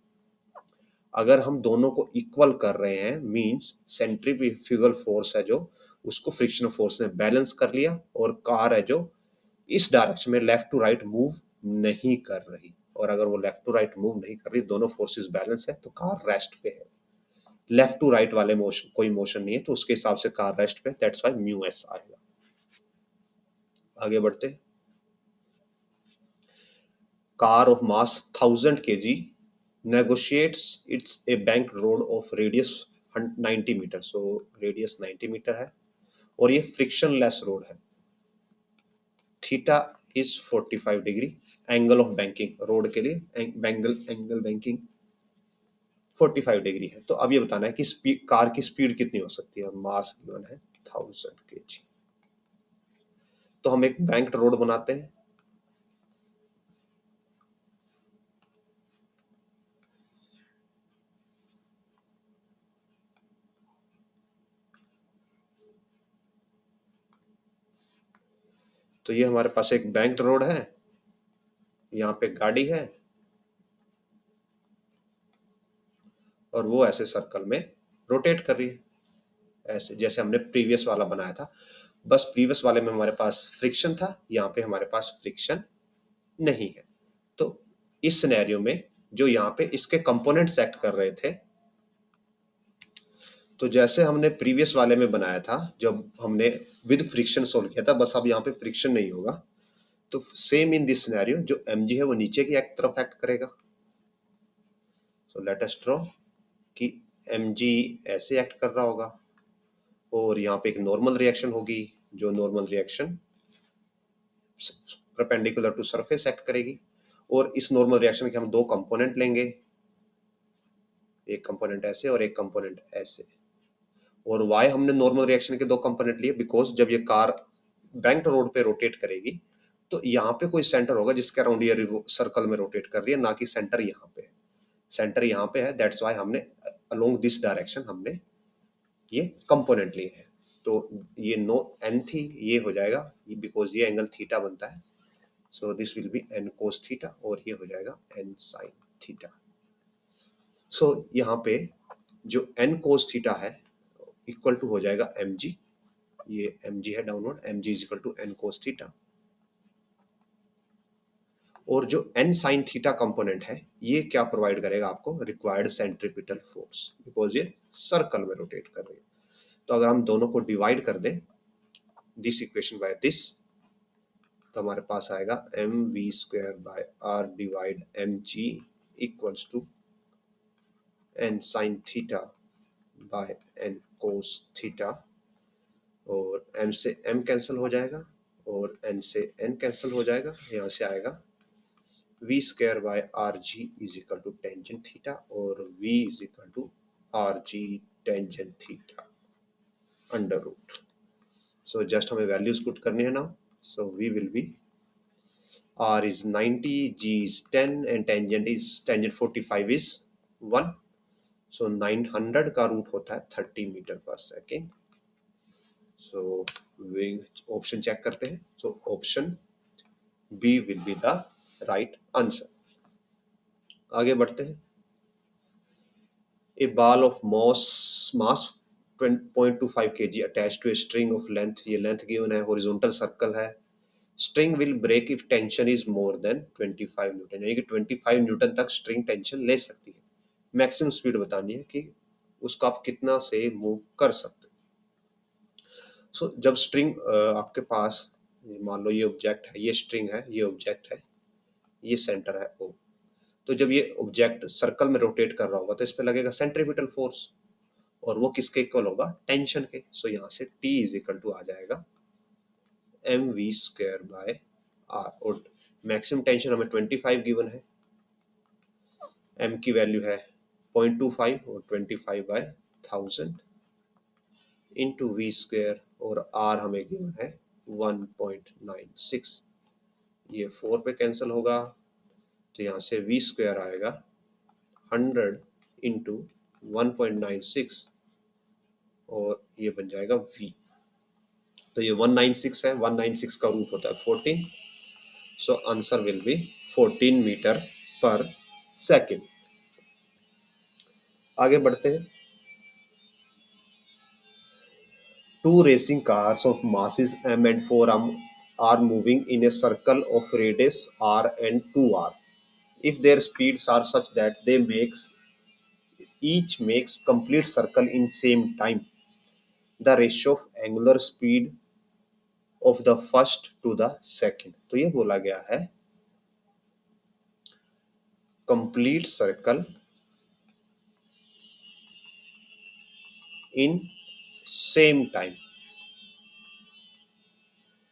अगर हम दोनों को इक्वल कर रहे हैं मींस सेंट्रीफ्यूगल फोर्स है जो, उसको फ्रिक्शनल फोर्स ने बैलेंस कर लिया, और कार है जो इस डायरेक्शन में लेफ्ट टू राइट मूव नहीं कर रही, और अगर वो लेफ्ट टू राइट मूव नहीं कर रही, दोनों फोर्सेस बैलेंस है, तो कार रेस्ट पे है। लेफ्ट टू राइट वाले मोशन कोई मोशन नहीं है, तो उसके हिसाब से कार रेस्ट पे, दैट्स व्हाई म्यू एस आएगा। आगे बढ़ते, car of mass 1000 kg negotiates it's a banked road of radius 90 metre, so radius 90 metre है, और ये फ्रिक्शन लेस रोड है। Theta is 45 degree, angle of banking road के लिए एंगल बैंकिंग 45 डिग्री है। तो अब ये बताना है कि कार की स्पीड कितनी हो सकती है, और मास गिवन है 1000 kg। तो हम एक बैंक्ड रोड बनाते हैं, तो ये हमारे पास एक बैंक्ड रोड है, यहाँ पे गाड़ी है, और वो ऐसे सर्कल में रोटेट कर रही है, ऐसे जैसे हमने प्रीवियस वाला बनाया था। बस प्रीवियस वाले में हमारे पास फ्रिक्शन था, यहाँ पे हमारे पास फ्रिक्शन नहीं है। तो इस सिनेरियो में जो यहाँ पे इसके कंपोनेंट्स एक्ट कर रहे थे, तो जैसे हमने प्रीवियस वाले में बनाया था जब हमने विद फ्रिक्शन सोल्व किया था, बस अब यहाँ पे फ्रिक्शन नहीं होगा। तो सेम इन दिस सिनेरियो जो mg है वो नीचे की तरफ एक्ट करेगा। सो लेट अस ड्रॉ कि mg ऐसे एक्ट कर रहा होगा, और यहाँ पे एक नॉर्मल रिएक्शन होगी, जो normal reaction perpendicular to surface act करेगी, और इस नॉर्मल रिएक्शन के हम दो कंपोनेंट लेंगे, एक कंपोनेंट ऐसे और एक कंपोनेंट ऐसे। और वाई हमने नॉर्मल रिएक्शन के दो कंपोनेंट लिए, बिकॉज जब ये कार बैंक्ड रोड पे रोटेट करेगी तो यहाँ पे कोई सेंटर होगा जिसके अराउंड ये सर्कल में रोटेट कर रही है, ना कि सेंटर यहाँ पे है। सेंटर यहाँ पे है, दैट्स वाई हमने अलोंग दिस डायरेक्शन हमने ये कंपोनेंट लिए हैं। तो ये नो एन थी, ये हो जाएगा बिकॉज ये एंगल थीटा बनता है, so this will be N cos theta, और ये हो जाएगा एन साइन थीटा। सो यहाँ पे जो एन कोस थीटा है इक्वल टू हो जाएगा एम जी, ये एम जी है downward, M G is equal to N cos theta, और जो एन साइन थीटा कंपोनेंट है ये क्या प्रोवाइड करेगा आपको, रिक्वायर्ड सेंट्रीपिटल फोर्स, बिकॉज ये सर्कल में रोटेट कर रही है। तो अगर हम दोनों को डिवाइड कर दें दिस इक्वेशन बाय दिस, तो हमारे पास आएगा M V square by R divide M G equals to N sine theta by N cos theta, और m से m कैंसिल हो जाएगा और n से n कैंसिल हो जाएगा, यहाँ से आएगा v square by R G is equal to tangent theta, और v is equal to R G tangent theta under root. So just हमें वैल्यूज पुट करनी है ना, so v will be r is 90, g is 10 and tangent 45 is 1, so 900 का root होता है 30 metre per second. So option check करते हैं, so option B will be the right answer. आगे बढ़ते हैं। A ball of mass 0.25 kg attached to a string of length, ये length given है, हॉरिजॉन्टल सर्कल है, string will break if tension is more than 25 newton, यानी कि 25 Newton तक string tension ले सकती है। मैक्सिमम स्पीड बतानी है कि उसको आप कितना से मूव कर सकते हो। सो जब स्ट्रिंग आपके पास, मान लो ये ऑब्जेक्ट है, ये स्ट्रिंग है, ये ऑब्जेक्ट है, ये सेंटर है ओ, तो जब ये ऑब्जेक्ट सर्कल में रोटेट कर रहा होगा तो इस पे लगेगा सेंट्रीपिटल फोर्स, और वो किसके इक्वल होगा, टेंशन के। सो यहाँ से T इज इक्वल टू आ जाएगा M V square by R, और मैक्सिमम टेंशन हमें 25 गिवन है, m की वैल्यू है 0.25 और 25 बाय 1000 इंटू वी स्क्वायर, और r हमें गिवन है 1.96, ये 4 पे कैंसिल होगा, तो यहाँ से वी स्क्वायर आएगा 100 इंटू 1.96, और ये बन जाएगा v। तो ये 196 है, 196 का रूट होता है 14, so answer will be 14 metre per second. आगे बढ़ते हैं। Two racing cars of masses m and 4m are moving in a circle of radius r and 2r. If their speeds are such that they each makes complete circle in same time, the ratio of angular speed of the first to the second. तो ये बोला गया है complete circle in same time,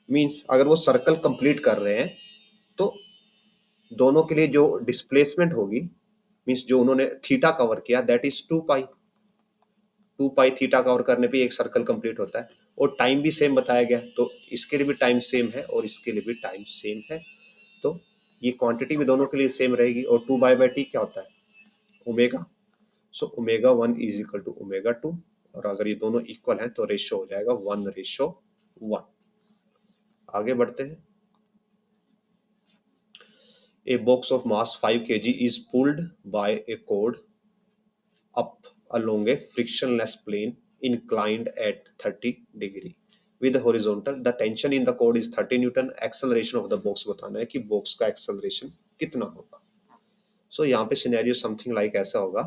means अगर वो circle complete कर रहे हैं तो दोनों के लिए जो डिस्प्लेसमेंट होगी, मीन्स जो उन्होंने थीटा कवर किया, that is 2 pi theta cover करने पे एक सर्कल कंप्लीट होता है, और टाइम भी सेम बताया गया, तो इसके लिए भी टाइम सेम है और इसके लिए भी टाइम सेम है, तो ये क्वांटिटी भी दोनों के लिए सेम रहेगी। और 2 बाई क्या होता है, omega, so omega 1 is equal to omega 2, और अगर ये दोनों इक्वल हैं तो रेशियो हो जाएगा 1:1। आगे बढ़ते हैं। A box of mass 5 kg is pulled by a cord up along a frictionless plane inclined at 30 degree with the horizontal. The tension in the cord is 30 Newton. Acceleration of the box बताना है कि box का acceleration कितना होगा। So यहाँ पे scenario something like ऐसा होगा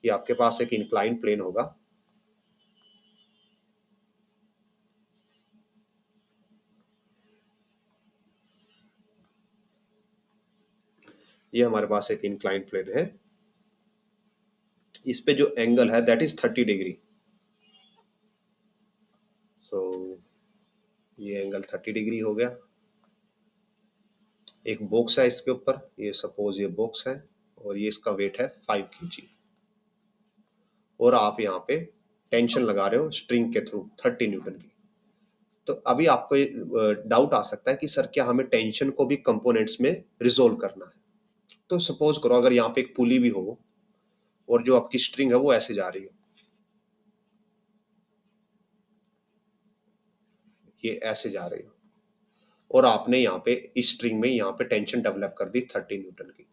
कि आपके पास एक इंक्लाइन प्लेन होगा, ये हमारे पास एक इंक्लाइन प्लेन है, इस पे जो एंगल है दैट इज 30 डिग्री। सो ये एंगल 30 डिग्री हो गया। एक बॉक्स है इसके ऊपर, ये सपोज ये बॉक्स है और ये इसका वेट है 5 kg, और आप यहाँ पे टेंशन लगा रहे हो स्ट्रिंग के थ्रू 30 न्यूटन की। तो अभी आपको डाउट आ सकता है कि सर क्या हमें टेंशन को भी कंपोनेंट्स में रिजोल्व करना है। तो सपोज करो अगर यहाँ पे एक पुली भी हो और जो आपकी स्ट्रिंग है वो ऐसे जा रही हो, ये ऐसे जा रही हो, और आपने यहाँ पे इस स्ट्रिंग में यहाँ पे टेंशन डेवलप कर दी 30 न्यूटन की।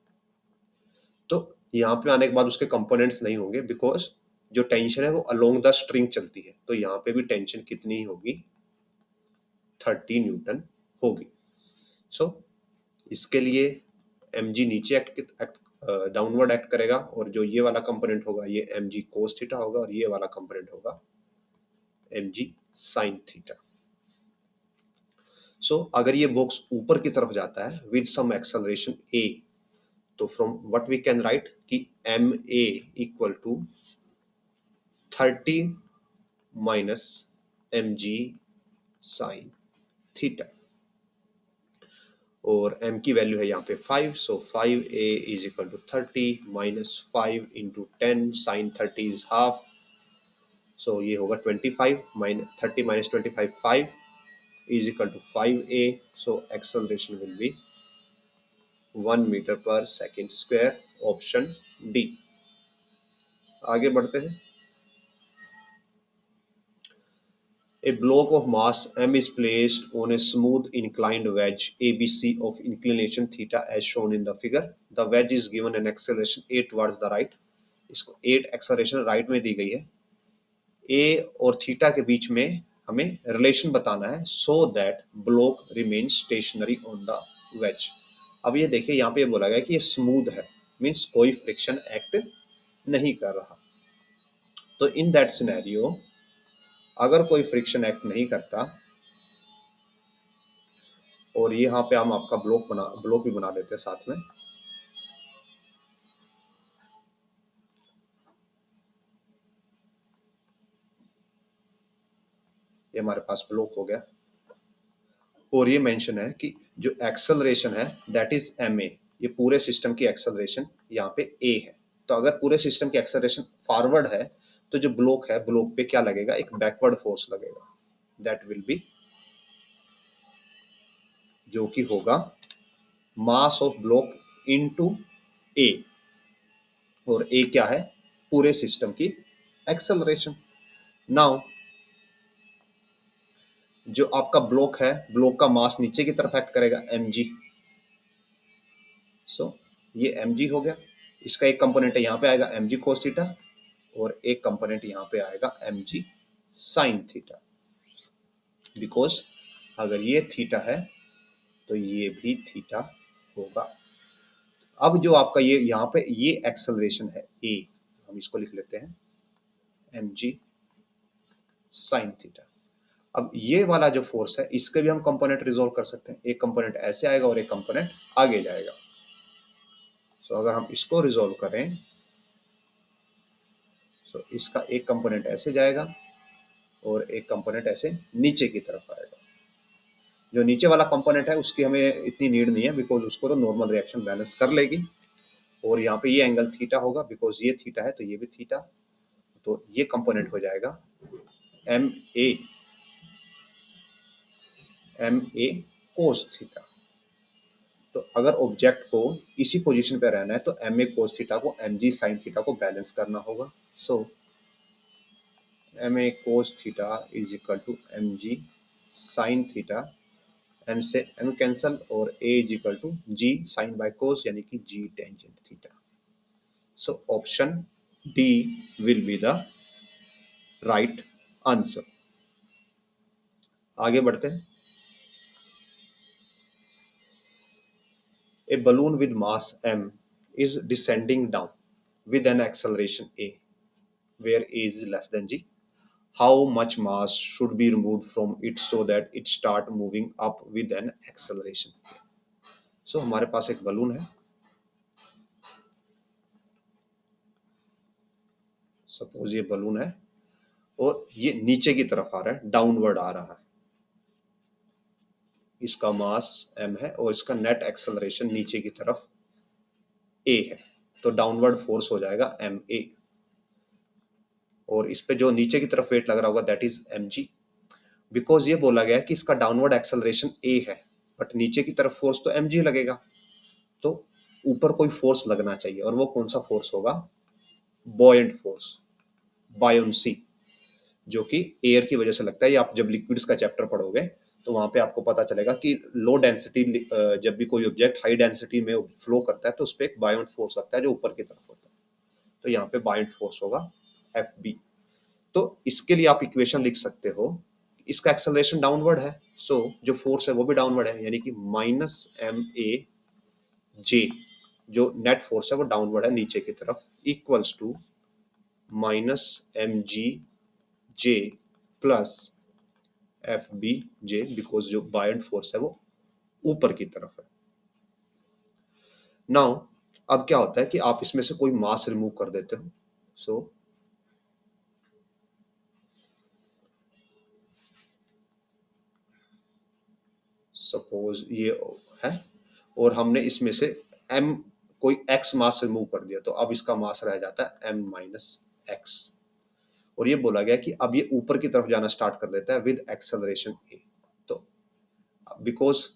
तो यहाँ पे आने के बाद उसके कंपोनेंट्स नहीं होंगे, बिकॉज जो टेंशन है वो अलोंग द स्ट्रिंग चलती है। तो यहाँ पे भी टेंशन कितनी होगी, 30 न्यूटन होगी। सो इसके लिए mg नीचे डाउनवर्ड एक्ट करेगा, और जो ये वाला कंपोनेंट होगा ये mg cos थीटा होगा, और ये वाला कंपोनेंट होगा mg sin थीटा। सो अगर ये बॉक्स ऊपर की तरफ जाता है विद सम एक्सेलरेशन a, तो from what we can write कि ma equal to 30 minus mg sin theta, और m की वैल्यू है यहाँ पे 5, so 5a is equal to 30 minus 5 into 10 sine 30 is half, so ये होगा 25 minus 30 minus 25 5 is equal to 5a, so acceleration will be 1 metre per second square, option D. आगे बढ़ते हैं। A block of mass m is placed on a smooth inclined wedge ABC of inclination theta as shown in the figure. The wedge is given an acceleration a towards the right. इसको 8 acceleration right में दी गई है। a और theta के बीच में हमें relation बताना है so that block remains stationary on the wedge. अब ये देखिए यहाँ पे ये बोला गया कि ये स्मूथ है, मीन्स कोई फ्रिक्शन एक्ट नहीं कर रहा। तो इन दैट सिनेरियो अगर कोई फ्रिक्शन एक्ट नहीं करता, और यहाँ पे हम आपका ब्लॉक भी बना देते हैं साथ में, ये हमारे पास ब्लॉक हो गया, और ये मेंशन है कि जो एक्सेलरेशन है दैट इज ma, ये पूरे सिस्टम की एक्सेलरेशन यहाँ पे a है। तो अगर पूरे सिस्टम की एक्सेलरेशन फॉरवर्ड है तो जो ब्लॉक है, ब्लॉक पे क्या लगेगा, एक बैकवर्ड फोर्स लगेगा, दैट विल बी, जो कि होगा mass of block into a, और a क्या है, पूरे सिस्टम की एक्सेलरेशन। नाउ जो आपका ब्लॉक है, ब्लॉक का मास नीचे की तरफ एक्ट करेगा mg, सो ये mg हो गया। इसका एक कंपोनेंट यहाँ पे आएगा mg cos थीटा, और एक कंपोनेंट यहाँ पे आएगा mg sin थीटा, बिकॉज अगर ये थीटा है तो ये भी थीटा होगा। अब जो आपका ये यहाँ पे ये एक्सेलरेशन है a, हम इसको लिख लेते हैं mg sin थीटा। अब ये वाला जो फोर्स है इसके भी हम कंपोनेंट रिजोल्व कर सकते हैं, एक कंपोनेंट ऐसे आएगा और एक कंपोनेंट आगे जाएगा। सो अगर हम इसको रिजोल्व करें, सो इसका एक कंपोनेंट ऐसे जाएगा और एक कंपोनेंट ऐसे नीचे की तरफ आएगा। जो नीचे वाला कंपोनेंट है उसकी हमें इतनी नीड नहीं है, बिकॉज उसको तो नॉर्मल रिएक्शन बैलेंस कर लेगी, और यहाँ पे ये एंगल थीटा होगा, बिकॉज ये थीटा है तो ये भी थीटा, तो ये कंपोनेंट हो जाएगा ma cos थीटा। तो अगर ऑब्जेक्ट को इसी पोजीशन पे रहना है तो ma cos थीटा को mg sin थीटा को बैलेंस करना होगा। So ma cos theta is equal to mg sin theta, m से m कैंसल, और a is equal to g sin by cos, यानी कि g tangent theta. So option D will be the right answer. आगे बढ़ते हैं। A balloon with mass m is descending down with an acceleration a, where a is less than g. How much mass should be removed from it so that it start moving up with an acceleration a? So हमारे पास एक balloon है, suppose ये balloon है और ये नीचे की तरफ आ रहा है, डाउनवर्ड आ रहा है, इसका मास m है और इसका नेट एक्सेलरेशन नीचे की तरफ a है, तो डाउनवर्ड फोर्स हो जाएगा ma, और इस पे जो नीचे की तरफ वेट लग रहा होगा दैट इज mg, बिकॉज ये बोला गया है कि इसका डाउनवर्ड एक्सेलरेशन a है, बट नीचे की तरफ फोर्स तो mg लगेगा, तो ऊपर कोई फोर्स लगना चाहिए, और वो कौन सा फोर्स होगा? बॉयंट फोर्स, बायोन्सी, जो कि एयर की वजह से लगता है। ये आप जब लिक्विड्स का चैप्टर पढ़ोगे तो वहां पे आपको पता चलेगा कि लो डेंसिटी, जब भी कोई ऑब्जेक्ट हाई डेंसिटी में फ्लो करता है तो उस पर एक बायोंट फोर्स लगता है जो ऊपर की तरफ होता है, तो यहाँ पे बायोंट फोर्स होगा Fb। तो इसके लिए आप इक्वेशन लिख सकते हो, इसका एक्सेलरेशन डाउनवर्ड है, सो जो फोर्स है वो भी डाउनवर्ड है, यानी कि -ma(j), जो नेट फोर्स है वो डाउनवर्ड है नीचे की तरफ, equals to -mg(j) plus Fbj, because जो बायोंट फोर्स है वो ऊपर की तरफ है। नाउ अब क्या होता है कि आप इसमें से कोई मास रिमूव कर देते हो, सो सपोज ये है, और हमने इसमें से m कोई x मास रिमूव कर दिया, तो अब इसका मास रह जाता है m-x, और ये बोला गया कि अब ये ऊपर की तरफ जाना स्टार्ट कर देता है विद एक्सेलरेशन a। तो बिकॉज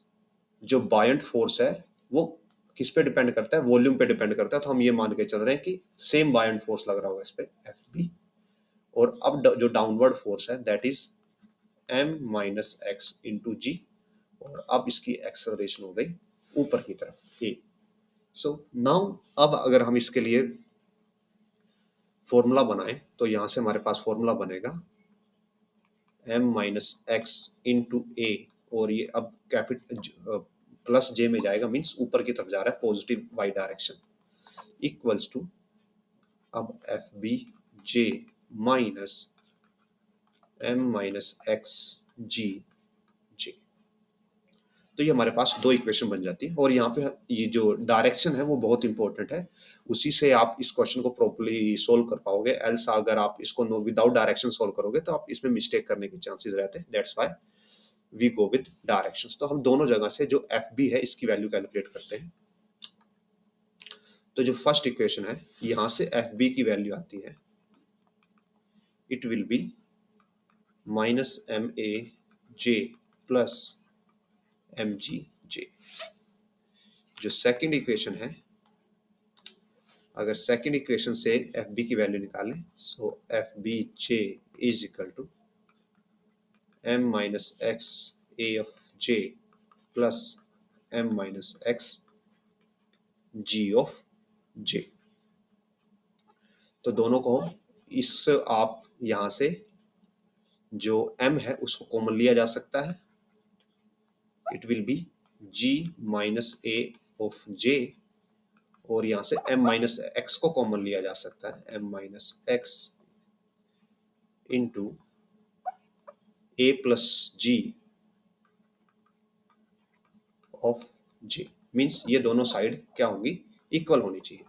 जो बायंट फोर्स है वो किस पे डिपेंड करता है? वॉल्यूम पे डिपेंड करता है, तो हम ये मान के चल रहे हैं कि सेम बायंट फोर्स लग रहा होगा इस पे Fb, और अब जो डाउनवर्ड फोर्स है दैट इज m-x इंटू जी, और अब इसकी एक्सेलरेशन हो गई ऊपर की तरफ a। सो नाउ अब अगर हम इसके लिए फॉर्मूला बनाएं तो यहां से हमारे पास फॉर्मूला बनेगा m-x इंटू a, और ये अब कैपिटल प्लस j में जाएगा, मीन्स ऊपर की तरफ जा रहा है positive y direction, equals to अब Fbj माइनस m-x(g)j। तो ये हमारे पास दो इक्वेशन बन जाती है, और यहाँ पे ये जो डायरेक्शन है वो बहुत इंपॉर्टेंट है, उसी से आप इस क्वेश्चन को प्रॉपर्ली सोल्व कर पाओगे, एल्स अगर आप इसको नो विदाउट डायरेक्शन सोल्व करोगे तो आप इसमें मिस्टेक करने के चांसेस रहते हैं, that's why we go with directions. तो हम दोनों जगह से जो Fb है इसकी वैल्यू कैलकुलेट करते हैं। तो जो फर्स्ट इक्वेशन है यहाँ से Fb की वैल्यू आती है, it will B -ma(j) plus mg(j). जो सेकंड इक्वेशन है, अगर सेकंड इक्वेशन से Fb की वैल्यू निकालें, so Fbj is equal to m-x a of j plus m-x g of j। तो दोनों को इस आप यहां से जो m है उसको कॉमन लिया जा सकता है, it will B g minus a of j, और यहां से m-x को कॉमन लिया जा सकता है, m-x into a plus g of j, means ये दोनों साइड क्या होंगी? इक्वल होनी चाहिए,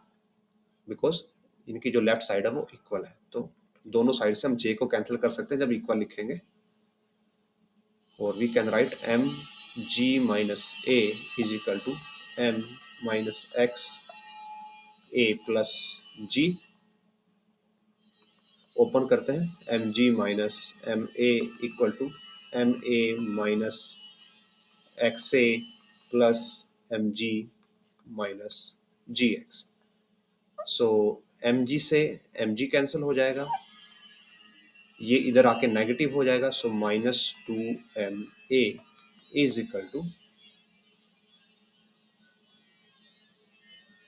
बिकॉज इनकी जो लेफ्ट साइड है वो इक्वल है, तो दोनों साइड से हम j को कैंसिल कर सकते हैं जब इक्वल लिखेंगे, और we can write mg minus a is equal to m-x a plus g। Open करते हैं, mg minus ma equal to ma minus xa plus mg minus gx। So mg से mg कैंसिल हो जाएगा, ये इधर आके नेगेटिव हो जाएगा, सो -2ma इज इक्वल टू,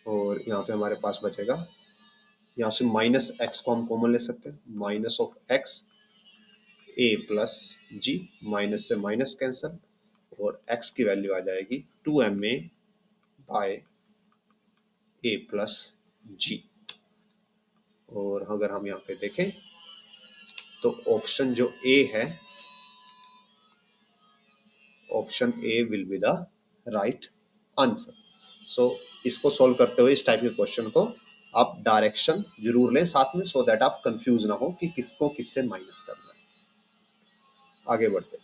और यहाँ पे हमारे पास बचेगा, यहाँ से -x को हम कॉमन ले सकते हैं, minus of x a plus g, minus से माइनस कैंसल, और x की वैल्यू आ जाएगी 2ma bye a plus g। और अगर हम यहाँ पे देखें तो ऑप्शन जो a है, option A will be the right answer. So इसको सॉल्व करते हुए इस टाइप के क्वेश्चन को आप डायरेक्शन जरूर लें साथ में, सो दैट आप कंफ्यूज ना हो कि किसको किससे माइनस करना है। आगे बढ़ते हैं।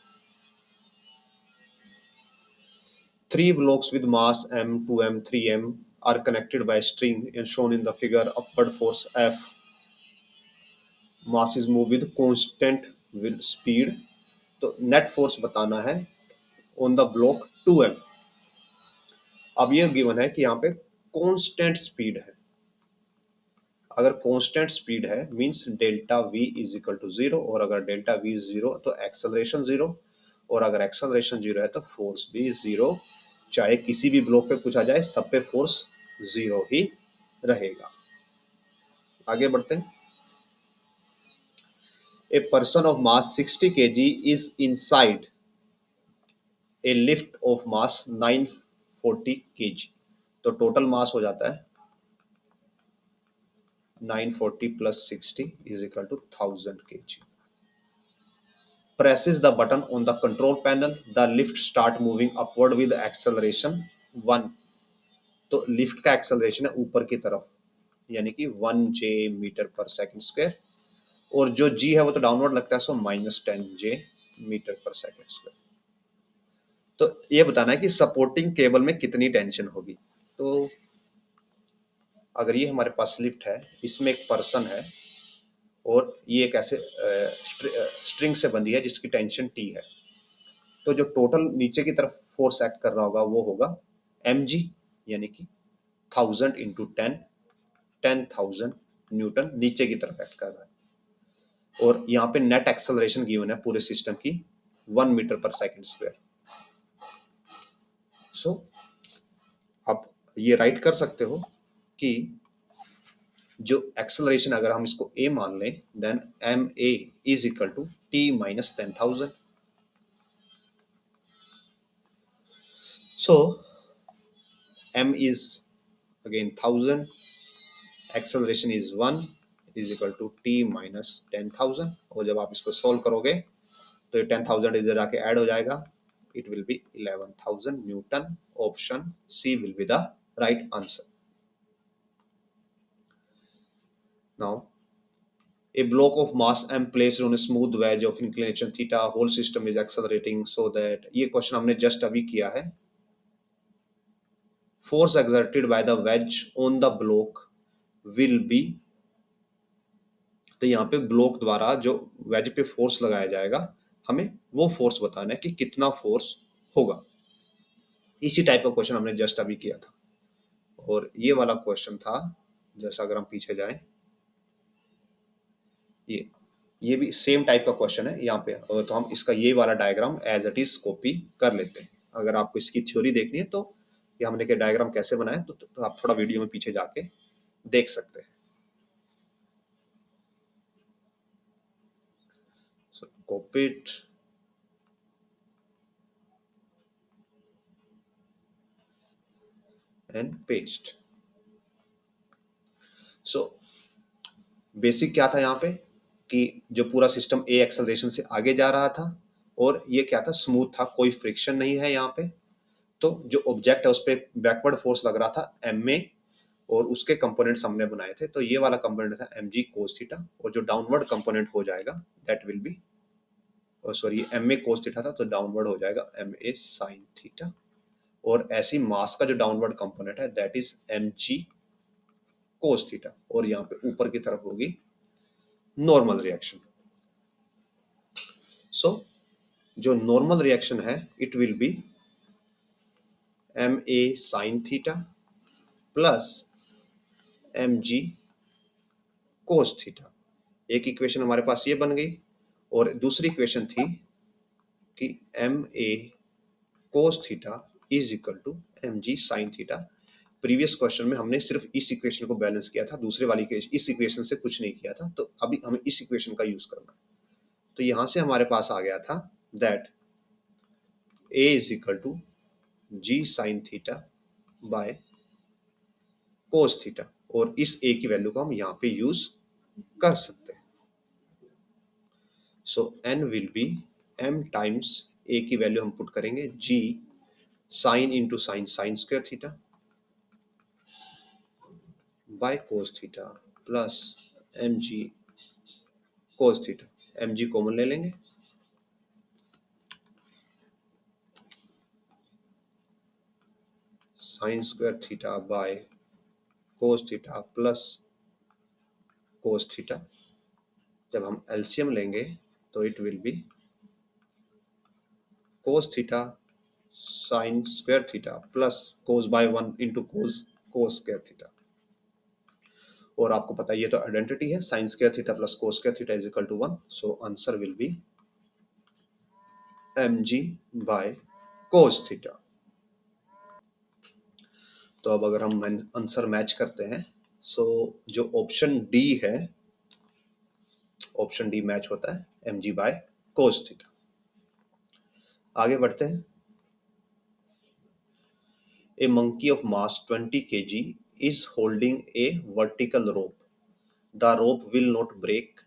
3 blocks with mass m, 2m, 3m are connected by string and shown in the figure. Upward force F mass is move with constant speed, तो नेट फोर्स बताना है ऑन द ब्लॉक 2m। अब ये गिवन है कि यहाँ पे constant speed है। अगर कांस्टेंट स्पीड है means delta v is equal to 0, और अगर डेल्टा v 0 तो एक्सेलरेशन 0, और अगर एक्सेलरेशन 0 है तो फोर्स भी 0। चाहे किसी भी ब्लॉक पे पूछा जाए सब पे फोर्स 0 ही रहेगा। आगे बढ़ते हैं। A person of mass 60 kg is inside a lift of mass 940 kg, तो टोटल मास हो जाता है 940 plus 60 is equal to 1000 kg. Presses the button on the control panel, the lift start moving upward with acceleration 1। तो lift का acceleration है ऊपर की तरफ, यानी कि 1 J मीटर पर सेकंड स्क्वायर, और जो G है वो तो डाउनवर्ड लगता है, सो -10 J मीटर पर सेकंड स्क्वायर। तो ये बताना है कि सपोर्टिंग केबल में कितनी टेंशन होगी। तो अगर ये हमारे पास लिफ्ट है, इसमें एक पर्सन है, और ये एक ऐसे स्ट्रिंग से बंधी है जिसकी टेंशन T है, तो जो टोटल नीचे की तरफ फोर्स एक्ट कर रहा होगा वो होगा mg, यानी कि 1000 इंटू 10,000 न्यूटन नीचे की तरफ एक्ट कर रहा है। और यहाँ पे नेट एक्सेलरेशन गिवन है पूरे सिस्टम की 1 मीटर पर सेकंड स्क्वायर। सो आप ये राइट कर सकते हो कि जो एक्सेलरेशन अगर हम इसको a मान लें, then ma is equal to t minus 10,000। So m is again 1000, acceleration is 1 is equal to t minus 10,000, और जब आप इसको सॉल्व करोगे तो ये 10,000 इधर आके ऐड हो जाएगा, it will be 11,000 Newton. Option C will be the right answer. Now a block of mass m placed on a smooth wedge of inclination theta, whole system is accelerating so that, ये question हमने just अभी किया है। force exerted by the wedge on the block will be, तो यहाँ पे block द्वारा जो वेज पे फोर्स लगाया जाएगा, हमें वो फोर्स बताना है कि कितना फोर्स होगा। इसी टाइप का क्वेश्चन हमने जस्ट अभी किया था, और ये वाला क्वेश्चन था, जैसा अगर हम पीछे जाएं, ये भी सेम टाइप का क्वेश्चन है यहाँ पे, और तो हम इसका ये वाला diagram as it is copy कर लेते हैं। अगर आपको इसकी थ्योरी देखनी है तो ये हमने के डायग्राम कैसे बनाया तो आप थोड़ा वीडियो में पीछे जाके देख सकते हैं। So copy it and paste. So basic क्या था यहाँ पे कि जो पूरा सिस्टम ए एक्सेलरेशन से आगे जा रहा था, और ये क्या था, स्मूथ था, कोई फ्रिक्शन नहीं है यहाँ पे। तो जो ऑब्जेक्ट है उस पर बैकवर्ड फोर्स लग रहा था ma, और उसके कंपोनेंट्स हमने बनाए थे, तो ये वाला कंपोनेंट था mg cos थीटा, और जो डाउनवर्ड कंपोनेंट हो जाएगा that will B, sorry ma cos theta था तो डाउनवर्ड हो जाएगा ma sin थीटा, और ऐसी मास का जो डाउनवर्ड कंपोनेंट है that is mg cos theta, और यहाँ पे ऊपर की तरफ होगी नॉर्मल रिएक्शन। सो जो नॉर्मल रिएक्शन है it will be ma sin theta plus mg cos theta. एक इक्वेशन हमारे पास ये बन गई, और दूसरी इक्वेशन थी कि ma cos theta is equal to mg sin theta. Previous question में हमने सिर्फ इस इक्वेशन को बैलेंस किया था, दूसरे वाली इस इक्वेशन से कुछ नहीं किया था, तो अभी हमें इस इक्वेशन का यूज करना है। तो यहां से हमारे पास आ गया था that a is equal to g sin theta by cos theta, और इस a की वैल्यू को हम यहाँ पे यूज कर सकते हैं। So n will be m times a की वैल्यू हम पुट करेंगे g sin into sine sine square theta by cos theta plus mg cos theta. mg common ले लेंगे, sine square theta by cos theta plus cos theta, जब हम LCM लेंगे तो it will be cos theta sin square theta plus cos by 1 into cos square theta. और आपको पता है ये तो आइडेंटिटी है, sin square theta plus cos square theta is equal to 1, so answer will be mg by cos theta. तो अब अगर हम आंसर मैच करते हैं, सो जो ऑप्शन डी है, ऑप्शन डी मैच होता है mg बाय cos थीटा। आगे बढ़ते हैं। A monkey of mass 20 kg is holding a vertical rope. The rope will not break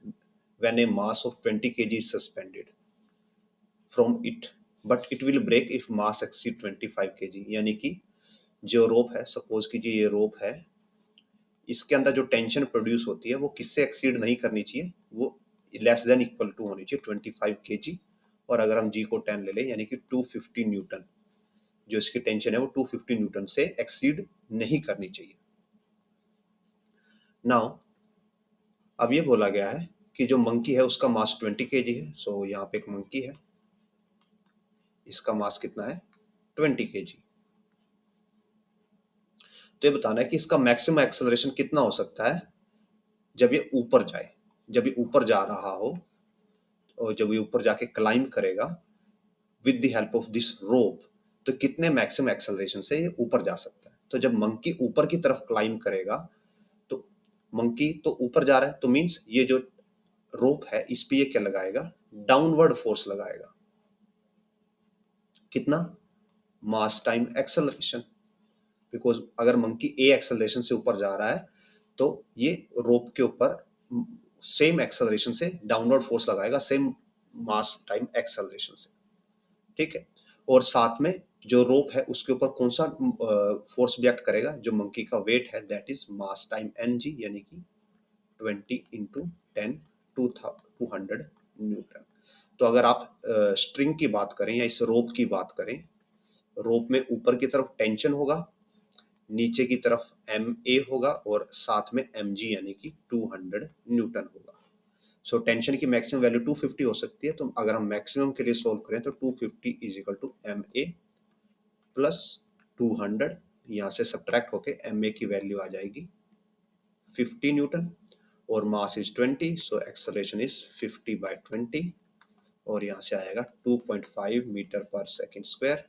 when a mass of 20 kg is suspended from it, but it will break if mass exceed 25 kg। यानी कि जो रोप है, suppose कीजिए ये रोप है, इसके अंदर जो टेंशन प्रोड्यूस होती है वो किससे एक्सीड नहीं करनी चाहिए, वो लेस देन इक्वल टू होनी चाहिए 25 kg। और अगर हम जी को 10 ले लें यानी कि 250 न्यूटन, जो इसकी टेंशन है वो 250 न्यूटन से एक्सीड नहीं करनी चाहिए। नाउ अब ये बोला गया है कि जो मंकी है उसका मास 20 kg है। सो यहाँ पे एक मंकी है, इसका मास कितना है 20 kg। तो ये बताना है कि इसका मैक्सिमम एक्सेलरेशन कितना हो सकता है जब ये ऊपर जाए, जब ये ऊपर जा रहा हो और जब ये ऊपर जाके क्लाइंब करेगा with the help of this रोप, तो कितने मैक्सिमम एक्सेलरेशन से ये ऊपर जा सकता है। तो जब मंकी ऊपर की तरफ क्लाइंब करेगा, तो मंकी तो ऊपर जा रहा है, तो मींस ये जो रोप है इस पे ये क्या लगाएगा, डाउनवर्ड फोर्स लगाएगा। कितना, मास टाइम एक्सेलरेशन। बिकॉज अगर मंकी ए एक्सेलरेशन से ऊपर जा रहा है तो ये रोप के ऊपर सेम एक्सेलरेशन से डाउनवर्ड फोर्स लगाएगा, सेम मास टाइम एक्सेलरेशन से। ठीक है, और साथ में जो रोप है उसके ऊपर कौन सा फोर्स भी एक्ट करेगा, जो मंकी का वेट है, that is mass time MG, यानी कि 20 इंटू 10 200 न्यूटन। तो अगर आप स्ट्रिंग की बात करें या इस रोप की बात करें, रोप में ऊपर की तरफ टेंशन होगा, नीचे की तरफ एम ए होगा और साथ में एम जी यानी कि 200 न्यूटन होगा। सो टेंशन की मैक्सिमम वैल्यू 250 हो सकती है। तो अगर हम मैक्सिमम के लिए सोल्व करें तो 250 is equal to M A plus 200, यहाँ से सब्ट्रैक्ट होके एम ए की वैल्यू आ जाएगी 50 न्यूटन और mass is 20, so acceleration is 50 by 20 और यहाँ से आएगा 2.5 metre per second square.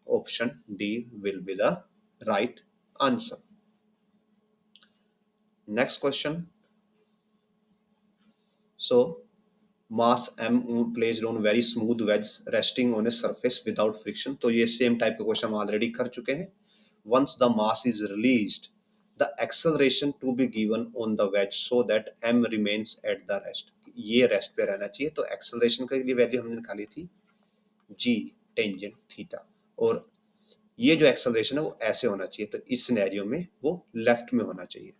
Option D will be the right answer. Next question. So mass m placed on very smooth wedge resting on a surface without friction। तो ये same type के question हम already कर चुके हैं। Once the mass is released, the acceleration to be given on the wedge so that m remains at the rest। ये rest पे रहना चाहिए। तो एक्सेलरेशन की वैल्यू हमने निकाली थी g टेंजेंट थीटा, और ये जो एक्सेलरेशन है वो ऐसे होना चाहिए। तो इस सिनेरियो में वो लेफ्ट में होना चाहिए।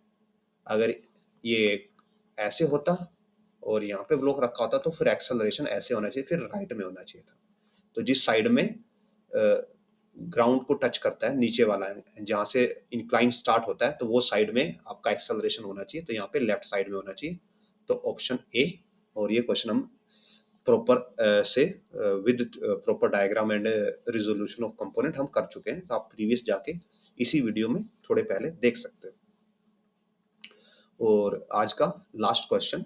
अगर ये ऐसे होता और यहाँ पे ब्लॉक रखा होता तो फिर एक्सेलरेशन ऐसे होना चाहिए, फिर राइट में होना चाहिए था। तो जिस साइड में ग्राउंड को टच करता है, नीचे वाला है, जहाँ से इंक्लाइन स्टार्ट होता है, तो वो साइड में आपका एक्सेलरेशन होना चाहिए। तो यहाँ पे लेफ्ट साइड में होना चाहिए। तो ऑप्शन ए। और ये क्वेश्चन हम प्रॉपर से with proper diagram and resolution of component हम कर चुके हैं। तो आप प्रीवियस जाके इसी वीडियो में थोड़े पहले देख सकते हो। और आज का last question,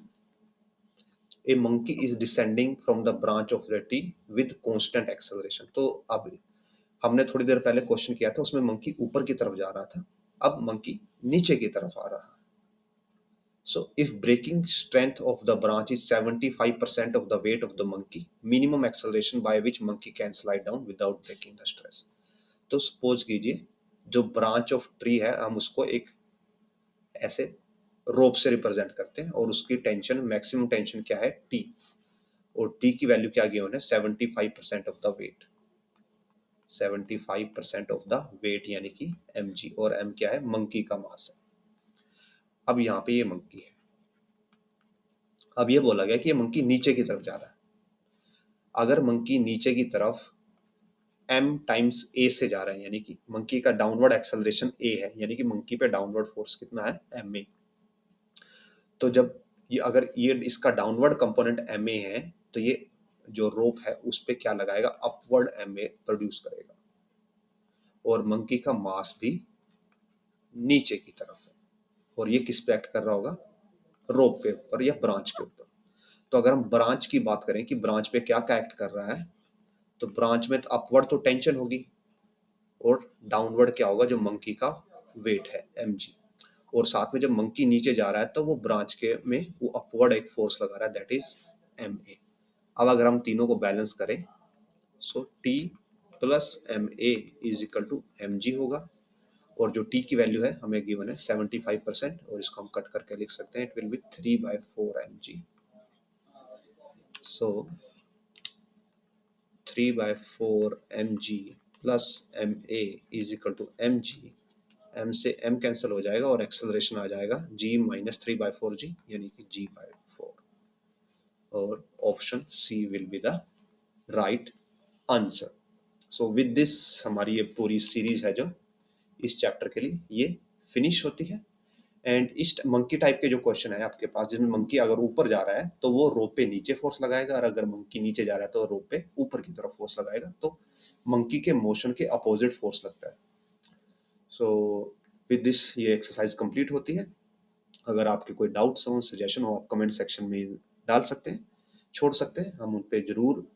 A monkey is descending from the branch of the tree with constant acceleration. तो अब हमने थोड़ी देर पहले क्वेश्चन किया था, उसमें मंकी ऊपर की तरफ जा रहा था, अब मंकी नीचे की तरफ आ रहा है। So if breaking strength of the branch is 75% of the weight of the monkey, minimum acceleration by which monkey can slide down without breaking the stress। तो सपोज कीजिए जो ब्रांच ऑफ ट्री है हम उसको एक ऐसे रोप से रिप्रेजेंट करते हैं और उसकी टेंशन, मैक्सिमम टेंशन क्या है टी, और टी की वैल्यू क्या गिवन है 75% of the weight, 75% of the weight यानी कि mg, और m क्या है, मंकी का मास है। अब यहाँ पे ये मंकी है, अब ये बोला गया कि ये मंकी नीचे की तरफ जा रहा है। अगर मंकी नीचे की तरफ m टाइम्स a से जा रहा है, यानी कि मंकी का डाउनवर्ड एक्सेलरेशन a है, यानी कि मंकी पे डाउनवर्ड फोर्स कितना है ma। तो जब ये अगर ये इसका डाउनवर्ड कंपोनेंट MA है तो ये जो रोप है उस पे क्या लगाएगा, अपवर्ड MA प्रोड्यूस करेगा। और मंकी का मास भी नीचे की तरफ है और ये किस पे एक्ट कर रहा होगा, रोप के ऊपर या ब्रांच के ऊपर। तो अगर हम ब्रांच की बात करें कि ब्रांच पे क्या क्या एक्ट कर रहा है, तो ब्रांच में तो अपवर्ड तो टेंशन होगी और डाउनवर्ड क्या होगा, जो मंकी का वेट है mg। और साथ में जब मंकी नीचे जा रहा है तो वो ब्रांच के में वो अपवर्ड एक फोर्स लगा रहा है, दैट इज ma। अब अगर हम तीनों को बैलेंस करें so T plus MA is equal to mg होगा। और जो T की वैल्यू है हमें गिवन है 75% और इसको हम कट करके लिख सकते हैं, it will be 3/4 mg। So 3/4 mg plus ma is equal to mg। m से m कैंसिल हो जाएगा और एक्सेलरेशन आ जाएगा g माइनस 3/4g यानी कि g/4। और option C will be the right answer. So with this हमारी ये पूरी सीरीज है जो इस चैप्टर के लिए ये फिनिश होती है। एंड इस मंकी टाइप के जो क्वेश्चन है आपके पास, जिसमें मंकी अगर ऊपर जा रहा है तो वो रोप पे नीचे फोर्स लगाएगा, और अगर मंकी नीचे जा रहा है तो रोप पे ऊपर की तरफ फोर्स लगाएगा। तो मंकी के मोशन के अपोजिट फोर्स लगता है। सो विद दिस ये एक्सरसाइज कंप्लीट होती है। अगर आपके कोई डाउट्स हो, सजेशन हो, आप कमेंट सेक्शन में डाल सकते हैं, छोड़ सकते हैं, हम उन पे जरूर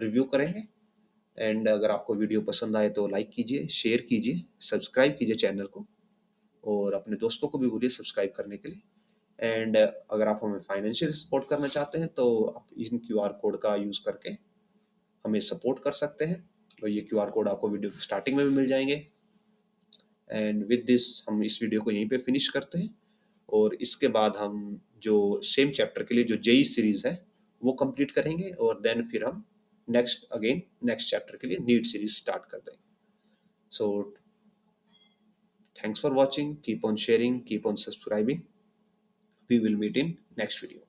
रिव्यू करेंगे। एंड अगर आपको वीडियो पसंद आए तो लाइक कीजिए, शेयर कीजिए, सब्सक्राइब कीजिए चैनल को, और अपने दोस्तों को भी बोलिए सब्सक्राइब करने के लिए। एंड अगर आप हमें फाइनेंशियल सपोर्ट करना चाहते हैं तो आप इन QR कोड का यूज़ करके हमें सपोर्ट कर सकते हैं, और ये QR कोड आपको वीडियो की स्टार्टिंग में भी मिल जाएंगे। एंड विद दिस हम इस वीडियो को यहीं पे फिनिश करते हैं, और इसके बाद हम जो सेम चैप्टर के लिए जो जेई सीरीज है वो कंप्लीट करेंगे, और देन फिर हम नेक्स्ट चैप्टर के लिए नीट सीरीज स्टार्ट कर देंगे। सो thanks for watching, keep on sharing, keep on subscribing, we will meet in next video.